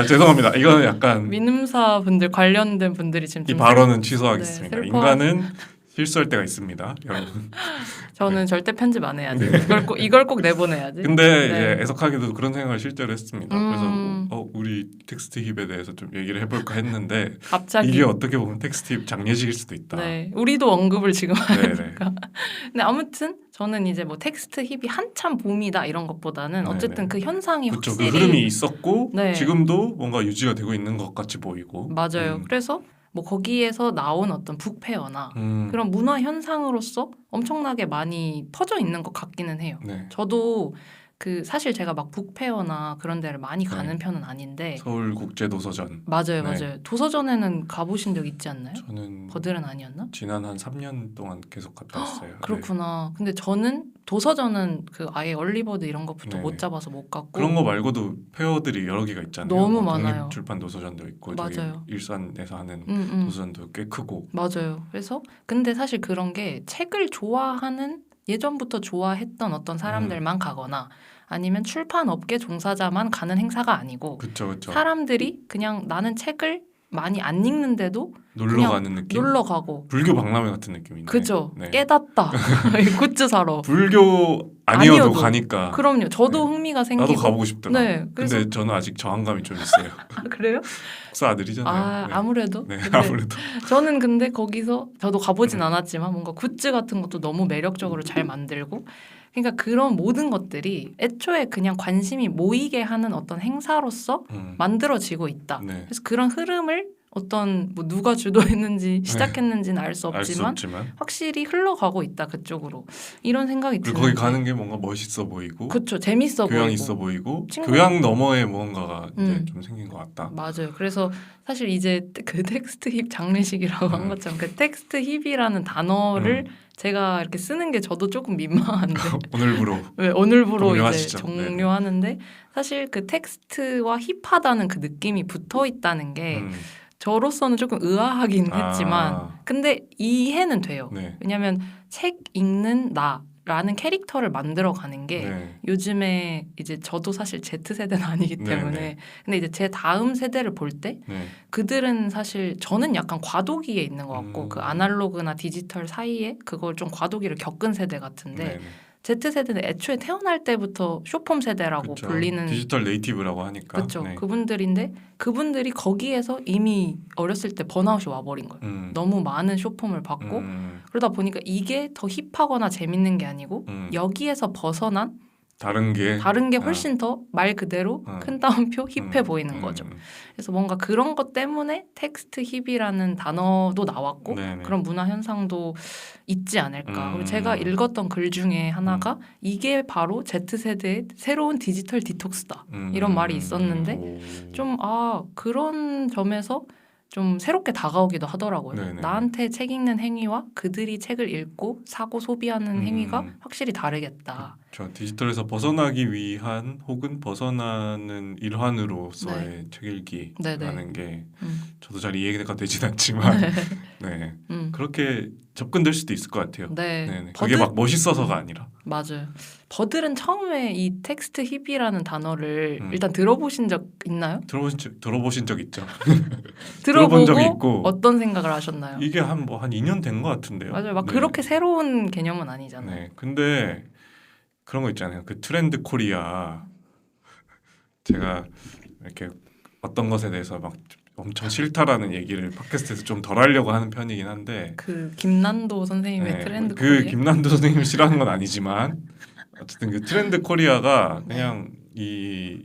Speaker 1: 죄송합니다. 이거는 약간
Speaker 2: 민음사 분들 관련된 분들이 지금
Speaker 1: 이 발언은 취소하겠습니다.
Speaker 2: 네,
Speaker 1: 인간은 실수할 때가 있습니다, 여러분.
Speaker 2: 저는 절대 편집 안 해야지. 이걸 꼭 내보내야지.
Speaker 1: 근데 이제 애석하게도 그런 생각을 실제로 했습니다. 그래서 우리 텍스트 힙에 대해서 좀 얘기를 해볼까 했는데
Speaker 2: 갑자기
Speaker 1: 이게 어떻게 보면 텍스트 힙 장례식일 수도 있다.
Speaker 2: 우리도 언급을 지금 하니까. 근데 아무튼 저는 이제 뭐 텍스트 힙이 한참 붐이다 이런 것보다는 어쨌든 그 현상이 확실히
Speaker 1: 그 흐름이 있었고 지금도 뭔가 유지가 되고 있는 것 같이 보이고.
Speaker 2: 맞아요. 그래서 뭐 거기에서 나온 어떤 북페어나 그런 문화 현상으로서 엄청나게 많이 퍼져 있는 것 같기는 해요. 저도 그 사실 제가 막 북페어나 그런 데를 많이 가는 편은 아닌데
Speaker 1: 서울국제도서전
Speaker 2: 맞아요. 도서전에는 가보신 적 있지 않나요?
Speaker 1: 저는
Speaker 2: 버들은 아니었나?
Speaker 1: 지난 한 3년 동안 계속 갔다 왔어요.
Speaker 2: 그렇구나. 근데 저는 도서전은 그 아예 얼리버드 이런 것부터 못 잡아서 못 갔고
Speaker 1: 그런 거 말고도 페어들이 여러 개가 있잖아요.
Speaker 2: 너무 많아요.
Speaker 1: 독립출판 도서전도 있고
Speaker 2: 맞아요.
Speaker 1: 일산에서 하는 도서전도 꽤 크고
Speaker 2: 맞아요. 그래서 근데 사실 그런 게 책을 좋아하는 예전부터 좋아했던 어떤 사람들만 가거나 아니면 출판업계 종사자만 가는 행사가 아니고
Speaker 1: 그쵸.
Speaker 2: 사람들이 그냥 나는 책을 많이 안 읽는데도
Speaker 1: 놀러 가는 느낌?
Speaker 2: 놀러 가고
Speaker 1: 불교 박람회 같은 느낌인데
Speaker 2: 그죠. 깨닫다. 굿즈 사러.
Speaker 1: 불교 아니어도 가니까
Speaker 2: 그럼요. 저도 흥미가 생기고
Speaker 1: 나도 가보고 싶더라.
Speaker 2: 그래서
Speaker 1: 근데 저는 아직 저항감이 좀 있어요.
Speaker 2: 그래요?
Speaker 1: 목사 아들이잖아요.
Speaker 2: 아무래도?
Speaker 1: 아무래도.
Speaker 2: 저는 근데 거기서 저도 가보진 않았지만 뭔가 굿즈 같은 것도 너무 매력적으로 잘 만들고 그러니까 그런 모든 것들이 애초에 그냥 관심이 모이게 하는 어떤 행사로서 만들어지고 있다. 그래서 그런 흐름을 어떤 뭐 누가 주도했는지 시작했는지는 알 수 없지만 확실히 흘러가고 있다 그쪽으로 이런 생각이 드는데
Speaker 1: 거기 가는 게 뭔가 멋있어 보이고
Speaker 2: 그렇죠. 재밌어
Speaker 1: 교양
Speaker 2: 보이고
Speaker 1: 있어 보이고 교양 너머에 뭔가가 이제 좀 생긴 것 같다.
Speaker 2: 맞아요. 그래서 사실 이제 그 텍스트 힙 장례식이라고 한 것처럼 그 텍스트 힙이라는 단어를 제가 이렇게 쓰는 게 저도 조금 민망한데 오늘부로 이제 종료하는데 사실 그 텍스트와 힙하다는 그 느낌이 붙어 있다는 게 저로서는 조금 의아하긴 했지만 근데 이해는 돼요.
Speaker 1: 네.
Speaker 2: 왜냐하면 책 읽는 나라는 캐릭터를 만들어가는 게
Speaker 1: 네.
Speaker 2: 요즘에 이제 저도 사실 Z세대는 아니기 때문에
Speaker 1: 네.
Speaker 2: 근데 이제 제 다음 세대를 볼 때
Speaker 1: 네.
Speaker 2: 그들은 사실 저는 약간 과도기에 있는 것 같고 그 아날로그나 디지털 사이에 그걸 좀 과도기를 겪은 세대 같은데
Speaker 1: 네.
Speaker 2: Z세대는 애초에 태어날 때부터 쇼폼 세대라고
Speaker 1: 그쵸.
Speaker 2: 불리는
Speaker 1: 디지털 네이티브라고 하니까.
Speaker 2: 그렇죠.
Speaker 1: 네.
Speaker 2: 그분들인데 그분들이 거기에서 이미 어렸을 때 번아웃이 와버린 거예요. 너무 많은 쇼폼을 받고 그러다 보니까 이게 더 힙하거나 재밌는 게 아니고 여기에서 벗어난
Speaker 1: 다른 게
Speaker 2: 훨씬 더 말 그대로 큰 따옴표 힙해 보이는 거죠. 그래서 뭔가 그런 것 때문에 텍스트 힙이라는 단어도 나왔고
Speaker 1: 네네.
Speaker 2: 그런 문화 현상도 있지 않을까. 그리고 제가 읽었던 글 중에 하나가 이게 바로 Z세대의 새로운 디지털 디톡스다. 이런 말이 있었는데 좀 그런 점에서 좀 새롭게 다가오기도 하더라고요.
Speaker 1: 네네.
Speaker 2: 나한테 책 읽는 행위와 그들이 책을 읽고 사고 소비하는 행위가 확실히 다르겠다.
Speaker 1: 저 디지털에서 벗어나기 위한 혹은 벗어나는 일환으로서의
Speaker 2: 네.
Speaker 1: 책 읽기라는
Speaker 2: 네네.
Speaker 1: 게 저도 잘 이해가 되진 않지만 네. 그렇게 접근될 수도 있을 것 같아요.
Speaker 2: 네.
Speaker 1: 네네. 그게 막 멋있어서가 아니라.
Speaker 2: 맞아요. 버들은 처음에 이 텍스트 힙이라는 단어를 일단 들어보신 적 있나요?
Speaker 1: 들어보신 적 있죠.
Speaker 2: 들어본
Speaker 1: 적이 있고
Speaker 2: 어떤 생각을 하셨나요?
Speaker 1: 이게 한 2년 된 것 같은데요.
Speaker 2: 맞아요. 막
Speaker 1: 네.
Speaker 2: 그렇게 새로운 개념은 아니잖아요.
Speaker 1: 네. 근데 그런 거 있잖아요. 그 트렌드 코리아 제가 이렇게 어떤 것에 대해서 막 엄청 싫다라는 얘기를 팟캐스트에서 좀 덜 하려고 하는 편이긴 한데
Speaker 2: 그 김난도 선생님의
Speaker 1: 네,
Speaker 2: 트렌드
Speaker 1: 그
Speaker 2: 코리아
Speaker 1: 김난도 선생님을 싫어하는 건 아니지만 어쨌든 그 트렌드 코리아가
Speaker 2: 네.
Speaker 1: 그냥 이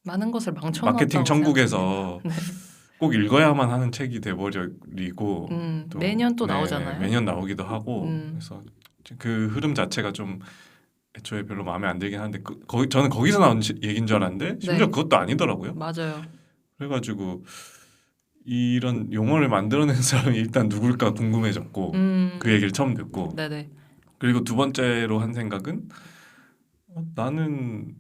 Speaker 2: 많은 것을 망쳐놨다고
Speaker 1: 마케팅 천국에서
Speaker 2: 네.
Speaker 1: 꼭 읽어야만 하는 책이 돼버리고 또
Speaker 2: 매년 또
Speaker 1: 네,
Speaker 2: 나오잖아요.
Speaker 1: 매년 나오기도 하고 그래서 그 흐름 자체가 좀 애초에 별로 마음에 안 들긴 한데 저는 거기서 나온 얘기인 줄 알았는데 심지어
Speaker 2: 네.
Speaker 1: 그것도 아니더라고요.
Speaker 2: 맞아요.
Speaker 1: 그래가지고 이런 용어를 만들어낸 사람이 일단 누굴까 궁금해졌고 그 얘기를 처음 듣고
Speaker 2: 네네.
Speaker 1: 그리고 두 번째로 한 생각은 나는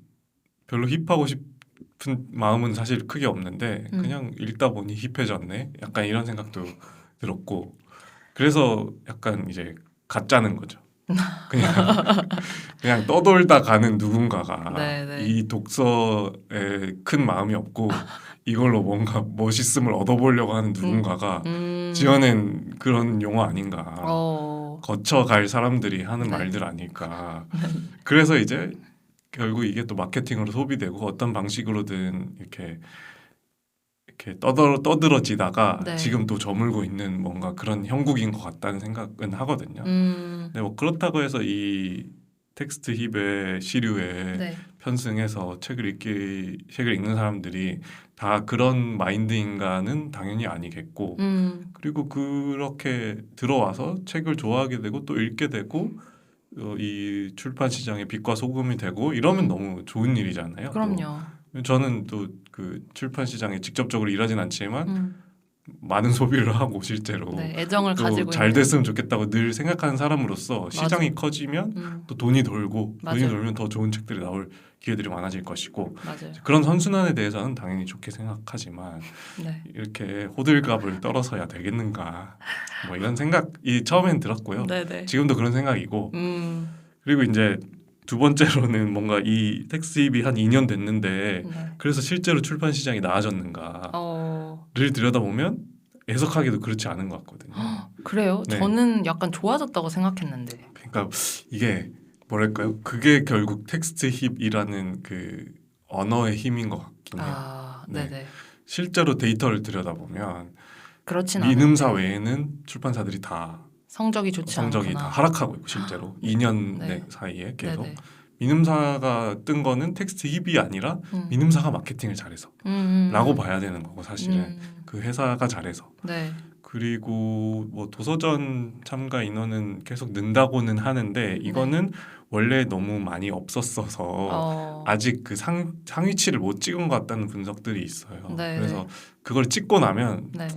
Speaker 1: 별로 힙하고 싶은 마음은 사실 크게 없는데 그냥 읽다 보니 힙해졌네 약간 이런 생각도 들었고 그래서 약간 이제 가짜는 거죠. 그냥 떠돌다 가는 누군가가
Speaker 2: 네네.
Speaker 1: 이 독서에 큰 마음이 없고 이걸로 뭔가 멋있음을 얻어보려고 하는 누군가가 지어낸 그런 용어 아닌가. 거쳐갈 사람들이 하는
Speaker 2: 네.
Speaker 1: 말들 아닐까. 그래서 이제 결국 이게 또 마케팅으로 소비되고 어떤 방식으로든 이렇게 떠들어지다가
Speaker 2: 네.
Speaker 1: 지금 또 저물고 있는 뭔가 그런 형국인 것 같다는 생각은 하거든요. 근데 뭐 그렇다고 해서 이 텍스트 힙의 시류에
Speaker 2: 네.
Speaker 1: 편승해서 책을 읽는 사람들이 다 그런 마인드인가는 당연히 아니겠고 그리고 그렇게 들어와서 책을 좋아하게 되고 또 읽게 되고 이 출판 시장의 빛과 소금이 되고 이러면 너무 좋은 일이잖아요.
Speaker 2: 그럼요.
Speaker 1: 저는 또 그 출판 시장에 직접적으로 일하진 않지만 많은 소비를 하고 실제로
Speaker 2: 네, 애정을
Speaker 1: 또
Speaker 2: 가지고
Speaker 1: 잘
Speaker 2: 있는.
Speaker 1: 됐으면 좋겠다고 늘 생각하는 사람으로서 시장이 커지면 또 돈이 돌고
Speaker 2: 맞아요.
Speaker 1: 돈이 돌면 더 좋은 책들이 나올 기회들이 많아질 것이고
Speaker 2: 맞아요.
Speaker 1: 그런 선순환에 대해서는 당연히 좋게 생각하지만
Speaker 2: 네.
Speaker 1: 이렇게 호들갑을 떨어서야 되겠는가 뭐 이런 생각이 처음엔 들었고요.
Speaker 2: 네네.
Speaker 1: 지금도 그런 생각이고 그리고 이제 두 번째로는 뭔가 이 텍스입이 한 2년 됐는데
Speaker 2: 네.
Speaker 1: 그래서 실제로 출판 시장이 나아졌는가를 들여다보면 해석하기도 그렇지 않은 것 같거든요.
Speaker 2: 그래요?
Speaker 1: 네.
Speaker 2: 저는 약간 좋아졌다고 생각했는데.
Speaker 1: 그러니까 이게 뭐랄까요? 그게 결국 텍스트 힙이라는 그 언어의 힘인 것 같긴 해요. 네.
Speaker 2: 네네.
Speaker 1: 실제로 데이터를 들여다보면
Speaker 2: 그렇진
Speaker 1: 민음사
Speaker 2: 않은데.
Speaker 1: 외에는 출판사들이 다
Speaker 2: 성적이 좋지
Speaker 1: 성적이
Speaker 2: 않구나.
Speaker 1: 다 하락하고 있고 실제로 2년
Speaker 2: 네.
Speaker 1: 사이에 계속
Speaker 2: 네네.
Speaker 1: 민음사가 뜬 거는 텍스트 힙이 아니라 민음사가 마케팅을 잘해서 라고 봐야 되는 거고 사실은 그 회사가 잘해서
Speaker 2: 네.
Speaker 1: 그리고 뭐 도서전 참가 인원은 계속 는다고는 하는데 이거는 원래 너무 많이 없었어서 아직 그 상위치를 못 찍은 것 같다는 분석들이 있어요.
Speaker 2: 네.
Speaker 1: 그래서 그걸 찍고 나면
Speaker 2: 네.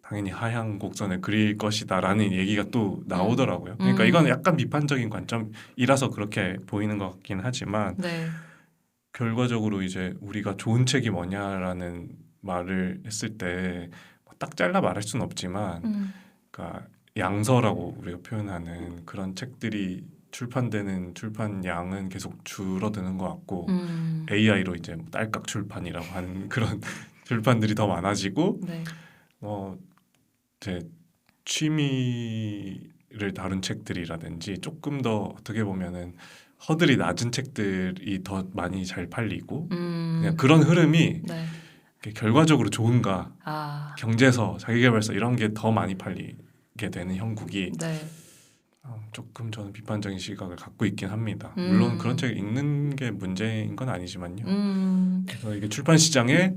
Speaker 1: 당연히 하향 곡선을 그릴 것이다라는 얘기가 또 나오더라고요. 그러니까 이건 약간 비판적인 관점이라서 그렇게 보이는 것 같긴 하지만
Speaker 2: 네.
Speaker 1: 결과적으로 이제 우리가 좋은 책이 뭐냐라는 말을 했을 때 딱 잘라 말할 수는 없지만 그러니까 양서라고 우리가 표현하는 그런 책들이 출판되는 출판량은 계속 줄어드는 것 같고 AI로 이제 딸깍 출판이라고 하는 그런 출판들이 더 많아지고
Speaker 2: 네.
Speaker 1: 제 취미를 다룬 책들이라든지 조금 더 어떻게 보면은 허들이 낮은 책들이 더 많이 잘 팔리고 그냥 그런 흐름이
Speaker 2: 네.
Speaker 1: 결과적으로 좋은가 경제서, 자기계발서 이런 게 더 많이 팔리게 되는 형국이
Speaker 2: 네.
Speaker 1: 조금 저는 비판적인 시각을 갖고 있긴 합니다. 물론 그런 책 읽는 게 문제인 건 아니지만요. 그래서 이게 출판 시장에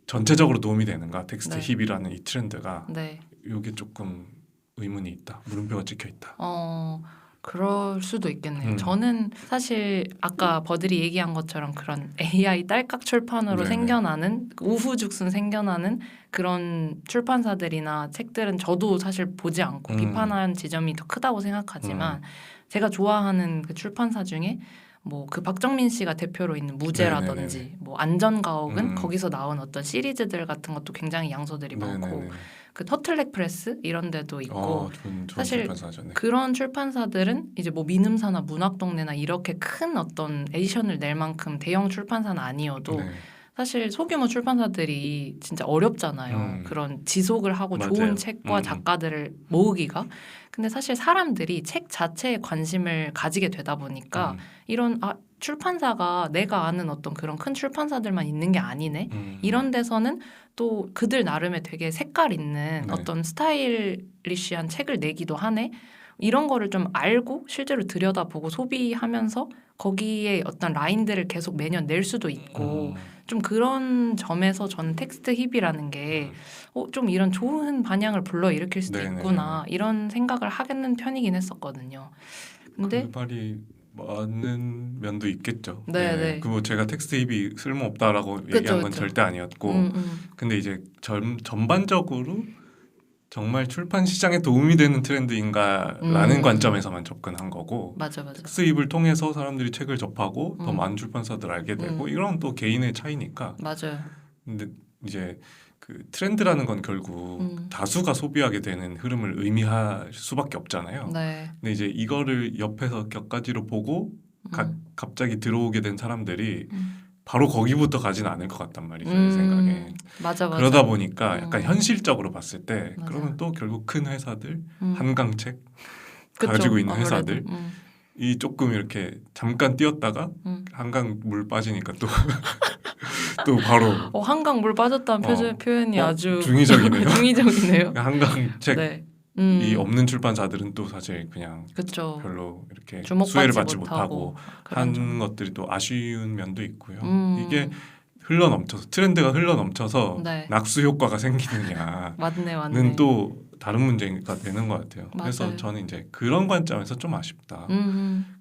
Speaker 1: 전체적으로 도움이 되는가 텍스트
Speaker 2: 네.
Speaker 1: 힙이라는 이 트렌드가
Speaker 2: 네.
Speaker 1: 이게 조금 의문이 있다. 물음표가 찍혀 있다.
Speaker 2: 그럴 수도 있겠네요. 저는 사실 아까 버들이 얘기한 것처럼 그런 AI 딸깍 출판으로
Speaker 1: 네네.
Speaker 2: 생겨나는 우후죽순 생겨나는 그런 출판사들이나 책들은 저도 사실 보지 않고 비판한 지점이 더 크다고 생각하지만 제가 좋아하는 그 출판사 중에 뭐 그 박정민 씨가 대표로 있는 무제라든지
Speaker 1: 네네네.
Speaker 2: 뭐 안전가옥은 거기서 나온 어떤 시리즈들 같은 것도 굉장히 양서들이 많고
Speaker 1: 네네네.
Speaker 2: 그 터틀넥 프레스 이런 데도 있고
Speaker 1: 좋은
Speaker 2: 사실
Speaker 1: 출판사죠. 네.
Speaker 2: 그런 출판사들은 이제 뭐 민음사나 문학동네나 이렇게 큰 어떤 에디션을 낼 만큼 대형 출판사는 아니어도
Speaker 1: 네.
Speaker 2: 사실 소규모 출판사들이 진짜 어렵잖아요. 그런 지속을 하고
Speaker 1: 맞아요.
Speaker 2: 좋은 책과 작가들을 모으기가. 근데 사실 사람들이 책 자체에 관심을 가지게 되다 보니까 이런 출판사가 내가 아는 어떤 그런 큰 출판사들만 있는 게 아니네. 이런 데서는 또 그들 나름의 되게 색깔 있는
Speaker 1: 네.
Speaker 2: 어떤 스타일리시한 책을 내기도 하네. 이런 거를 좀 알고 실제로 들여다보고 소비하면서 거기에 어떤 라인들을 계속 매년 낼 수도 있고 좀 그런 점에서 저는 텍스트 힙이라는 게 좀 이런 좋은 반향을 불러일으킬 수도
Speaker 1: 네네네.
Speaker 2: 있구나 이런 생각을 하겠는 편이긴 했었거든요. 근데
Speaker 1: 그 말이 맞는 면도 있겠죠.
Speaker 2: 네네.
Speaker 1: 그뭐 제가 텍스트 힙이 쓸모없다라고
Speaker 2: 그쵸,
Speaker 1: 얘기한 건
Speaker 2: 그쵸.
Speaker 1: 절대 아니었고 근데 이제 전반적으로 정말 출판 시장에 도움이 되는 트렌드인가라는 관점에서만 접근한 거고
Speaker 2: 맞아.
Speaker 1: 텍스트 힙을 통해서 사람들이 책을 접하고 더 많은 출판사들 알게 되고 이런 또 개인의 차이니까
Speaker 2: 맞아요.
Speaker 1: 근데 이제 그 트렌드라는 건 결국 다수가 소비하게 되는 흐름을 의미할 수밖에 없잖아요.
Speaker 2: 네.
Speaker 1: 근데 이제 이거를 옆에서 격가지로 보고 갑자기 들어오게 된 사람들이 바로 거기부터 가진 않을 것 같단 말이죠. 제 생각에.
Speaker 2: 맞아.
Speaker 1: 그러다 보니까 약간 현실적으로 봤을 때
Speaker 2: 맞아.
Speaker 1: 그러면 또 결국 큰 회사들, 한강책
Speaker 2: 그쵸,
Speaker 1: 가지고 있는
Speaker 2: 아무래도.
Speaker 1: 회사들 이 조금 이렇게 잠깐 뛰었다가 한강 물 빠지니까 또 또 바로
Speaker 2: 한강 물 빠졌다는 표현이 아주
Speaker 1: 중의적이네요.
Speaker 2: 중의적이네요.
Speaker 1: 한강책
Speaker 2: 네.
Speaker 1: 이 없는 출판사들은 또 사실 그냥
Speaker 2: 그쵸.
Speaker 1: 별로 이렇게
Speaker 2: 주목받지
Speaker 1: 수혜를 받지
Speaker 2: 못하고
Speaker 1: 못하고
Speaker 2: 그런
Speaker 1: 한
Speaker 2: 점.
Speaker 1: 것들이 또 아쉬운 면도 있고요. 이게 흘러넘쳐서 트렌드가 흘러넘쳐서
Speaker 2: 네.
Speaker 1: 낙수 효과가 생기느냐는
Speaker 2: 맞네.
Speaker 1: 또 다른 문제가 되는 것 같아요.
Speaker 2: 맞아요.
Speaker 1: 그래서 저는 이제 그런 관점에서 좀 아쉽다.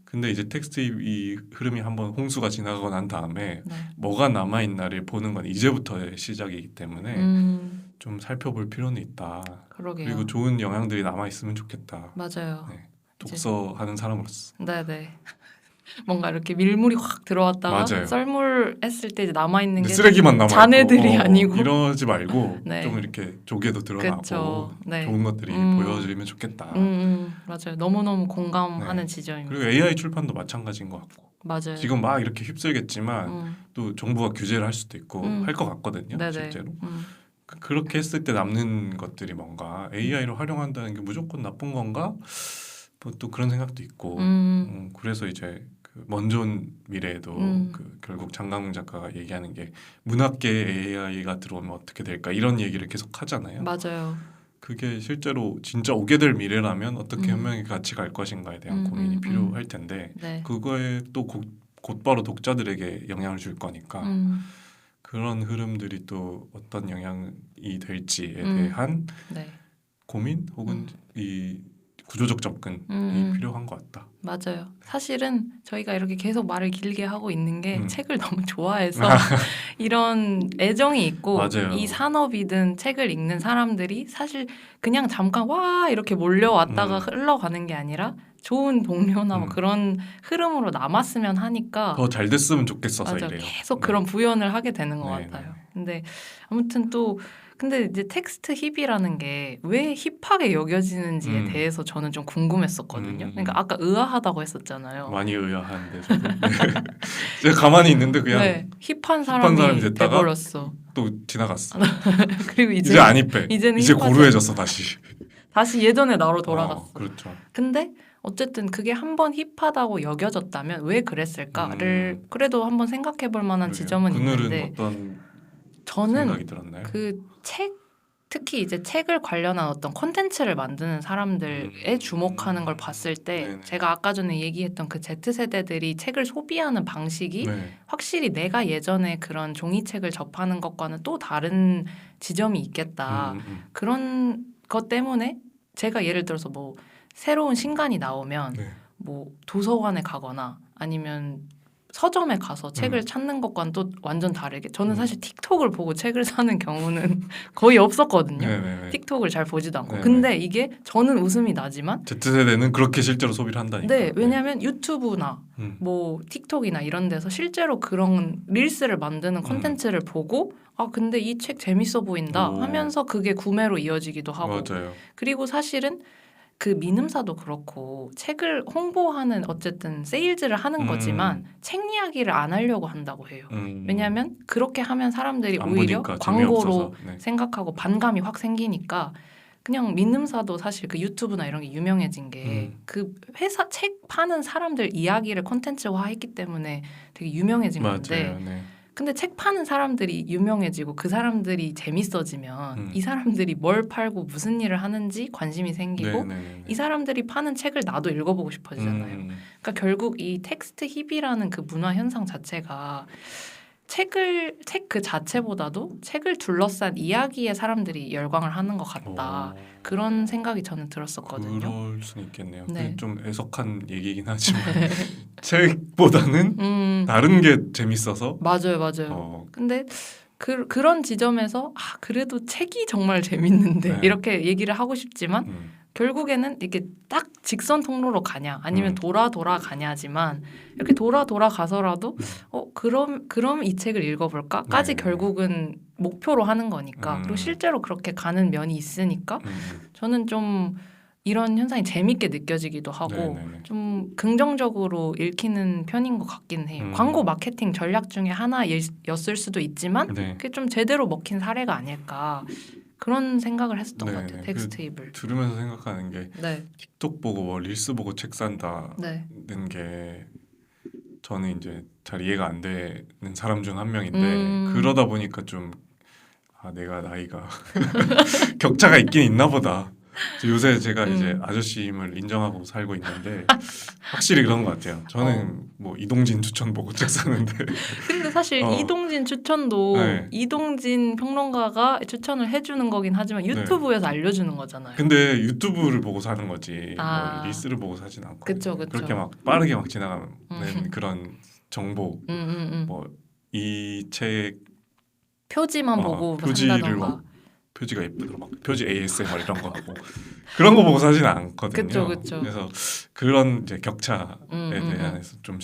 Speaker 1: 근데 이제 텍스트 이 흐름이 한번 홍수가 지나가고 난 다음에
Speaker 2: 네.
Speaker 1: 뭐가 남아 있나를 보는 건 이제부터의 시작이기 때문에 좀 살펴볼 필요는 있다.
Speaker 2: 그러게요.
Speaker 1: 그리고 좋은 영향들이 남아 있으면 좋겠다.
Speaker 2: 맞아요.
Speaker 1: 네. 독서하는 사람으로서.
Speaker 2: 네네. 뭔가 이렇게 밀물이 확 들어왔다가
Speaker 1: 맞아요.
Speaker 2: 썰물했을 때 이제 남아있는 게
Speaker 1: 쓰레기만 남아
Speaker 2: 잔해들이 아니고
Speaker 1: 이러지 말고
Speaker 2: 네.
Speaker 1: 좀 이렇게 조개도 드러나고
Speaker 2: 그쵸. 네.
Speaker 1: 좋은 것들이 보여지면 좋겠다.
Speaker 2: 맞아요. 너무너무 공감하는 지점입니다.
Speaker 1: 그리고 AI 출판도 마찬가지인 것 같고
Speaker 2: 맞아요.
Speaker 1: 지금 막 이렇게 휩쓸겠지만 또 정부가 규제를 할 수도 있고 할 것 같거든요.
Speaker 2: 네네.
Speaker 1: 실제로. 그렇게 했을 때 남는 것들이 뭔가 AI를 활용한다는 게 무조건 나쁜 건가? 뭐 또 그런 생각도 있고 그래서 이제 그 먼 좋은 미래에도 그 결국 장강훈 작가가 얘기하는 게 문학계에 AI가 들어오면 어떻게 될까 이런 얘기를 계속 하잖아요.
Speaker 2: 맞아요.
Speaker 1: 그게 실제로 진짜 오게 될 미래라면 어떻게 현명히 같이 갈 것인가에 대한 고민이 필요할 텐데
Speaker 2: 네.
Speaker 1: 그거에 또 곧바로 독자들에게 영향을 줄 거니까 그런 흐름들이 또 어떤 영향이 될지에 대한
Speaker 2: 네.
Speaker 1: 고민 혹은 이 구조적 접근이 필요한 것 같다.
Speaker 2: 맞아요. 사실은 저희가 이렇게 계속 말을 길게 하고 있는 게 책을 너무 좋아해서 이런 애정이 있고
Speaker 1: 맞아요.
Speaker 2: 이 산업이든 책을 읽는 사람들이 사실 그냥 잠깐 와 이렇게 몰려왔다가 흘러가는 게 아니라 좋은 동료나 뭐 그런 흐름으로 남았으면 하니까
Speaker 1: 더 잘 됐으면 좋겠어서
Speaker 2: 맞아,
Speaker 1: 이래요.
Speaker 2: 계속 그런 부연을 하게 되는 것
Speaker 1: 네,
Speaker 2: 같아요.
Speaker 1: 네.
Speaker 2: 근데 아무튼 또 근데 이제 텍스트 힙이라는 게 왜 힙하게 여겨지는지에 대해서 저는 좀 궁금했었거든요. 그러니까 아까 의아하다고 했었잖아요.
Speaker 1: 많이 의아한데 저도. 네. 제가 가만히 있는데 그냥
Speaker 2: 네, 힙한 사람이
Speaker 1: 됐다가
Speaker 2: 돼버렸어.
Speaker 1: 또 지나갔어.
Speaker 2: 그리고
Speaker 1: 이제 안 힙해.
Speaker 2: 이제는
Speaker 1: 이제
Speaker 2: 힙하지
Speaker 1: 고루해졌어 다시.
Speaker 2: 다시 예전의 나로 돌아갔어.
Speaker 1: 그렇죠.
Speaker 2: 근데 어쨌든 그게 한번 힙하다고 여겨졌다면 왜 그랬을까를 그래도 한번 생각해 볼 만한 지점은
Speaker 1: 그늘은
Speaker 2: 있는데
Speaker 1: 어떤
Speaker 2: 저는
Speaker 1: 생각이 들었나요?
Speaker 2: 그 책 특히 이제 책을 관련한 어떤 콘텐츠를 만드는 사람들에 주목하는 걸 봤을 때
Speaker 1: 네네.
Speaker 2: 제가 아까 전에 얘기했던 그 Z세대들이 책을 소비하는 방식이
Speaker 1: 네.
Speaker 2: 확실히 내가 예전에 그런 종이책을 접하는 것과는 또 다른 지점이 있겠다. 그런 것 때문에 제가 예를 들어서 뭐 새로운 신간이 나오면
Speaker 1: 네.
Speaker 2: 뭐 도서관에 가거나 아니면 서점에 가서 책을 찾는 것과는 또 완전 다르게 저는 사실 틱톡을 보고 책을 사는 경우는 거의 없었거든요.
Speaker 1: 네네네.
Speaker 2: 틱톡을 잘 보지도 않고.
Speaker 1: 네네.
Speaker 2: 근데 이게 저는 웃음이 나지만
Speaker 1: Z세대는 그렇게 실제로 소비를 한다니까.
Speaker 2: 네, 왜냐하면 유튜브나
Speaker 1: 음.
Speaker 2: 뭐 틱톡이나 이런 데서 실제로 그런 릴스를 만드는 콘텐츠를 보고 아 근데 이 책 재밌어 보인다
Speaker 1: 오.
Speaker 2: 하면서 그게 구매로 이어지기도 하고
Speaker 1: 맞아요.
Speaker 2: 그리고 사실은 그 민음사도 그렇고 책을 홍보하는 어쨌든 세일즈를 하는 거지만 책 이야기를 안 하려고 한다고 해요. 왜냐하면 그렇게 하면 사람들이
Speaker 1: 안
Speaker 2: 오히려
Speaker 1: 보니까
Speaker 2: 광고로
Speaker 1: 재미없어서. 네.
Speaker 2: 생각하고 반감이 확 생기니까 그냥 민음사도 사실 그 유튜브나 이런 게 유명해진 게 그 회사 책 파는 사람들 이야기를 콘텐츠화했기 때문에 되게 유명해진 건데
Speaker 1: 맞아요. 네.
Speaker 2: 근데 책 파는 사람들이 유명해지고 그 사람들이 재밌어지면 이 사람들이 뭘 팔고 무슨 일을 하는지 관심이 생기고
Speaker 1: 네네네.
Speaker 2: 이 사람들이 파는 책을 나도 읽어보고 싶어지잖아요. 그러니까 결국 이 텍스트 힙이라는 그 문화 현상 자체가 책 그 자체보다도 책을 둘러싼 이야기에 사람들이 열광을 하는 것 같다. 그런 생각이 저는 들었었거든요.
Speaker 1: 그럴 수는 있겠네요.
Speaker 2: 네.
Speaker 1: 좀 애석한 얘기긴 하지만 책보다는 다른 게 재밌어서.
Speaker 2: 맞아요. 근데 그런 지점에서 아 그래도 책이 정말 재밌는데
Speaker 1: 네.
Speaker 2: 이렇게 얘기를 하고 싶지만 결국에는 이렇게 딱 직선 통로로 가냐 아니면 돌아 가냐지만 이렇게 돌아 가서라도 그럼 이 책을 읽어볼까까지
Speaker 1: 네.
Speaker 2: 결국은 목표로 하는 거니까 그리고 실제로 그렇게 가는 면이 있으니까 저는 좀 이런 현상이 재밌게 느껴지기도 하고
Speaker 1: 네네네.
Speaker 2: 좀 긍정적으로 읽히는 편인 것 같긴 해요. 광고 마케팅 전략 중에 하나였을 수도 있지만
Speaker 1: 네.
Speaker 2: 그게 좀 제대로 먹힌 사례가 아닐까 그런 생각을 했었던 것 같아요.
Speaker 1: 네네.
Speaker 2: 텍스트 힙을.
Speaker 1: 들으면서 생각하는 게
Speaker 2: 네.
Speaker 1: 틱톡 보고 뭐 릴스 보고 책 산다는
Speaker 2: 네.
Speaker 1: 게 저는 이제 잘 이해가 안 되는 사람 중 한 명인데 그러다 보니까 좀 내가 나이가 격차가 있긴 있나 보다. 요새 제가 이제 아저씨임을 인정하고 살고 있는데 확실히 그런 것 같아요. 저는 뭐 이동진 추천 보고 책 사는데
Speaker 2: 근데 사실 이동진 추천도
Speaker 1: 네.
Speaker 2: 이동진 평론가가 추천을 해주는 거긴 하지만 유튜브에서 알려주는 거잖아요.
Speaker 1: 근데 유튜브를 보고 사는 거지
Speaker 2: 아.
Speaker 1: 뭐 릴스를 보고 사진 않고
Speaker 2: 그쵸.
Speaker 1: 그렇게 막 빠르게 막 지나가는 그런 정보 뭐 이 책
Speaker 2: 표지만 보고
Speaker 1: 표지를
Speaker 2: 산다던가.
Speaker 1: 막 표지가 예쁘더라 막 표지 ASMR 이런 거 하고 그런 거 보고 사지는 않거든요.
Speaker 2: 그쵸.
Speaker 1: 그래서 그런 이제 격차에 대해서 좀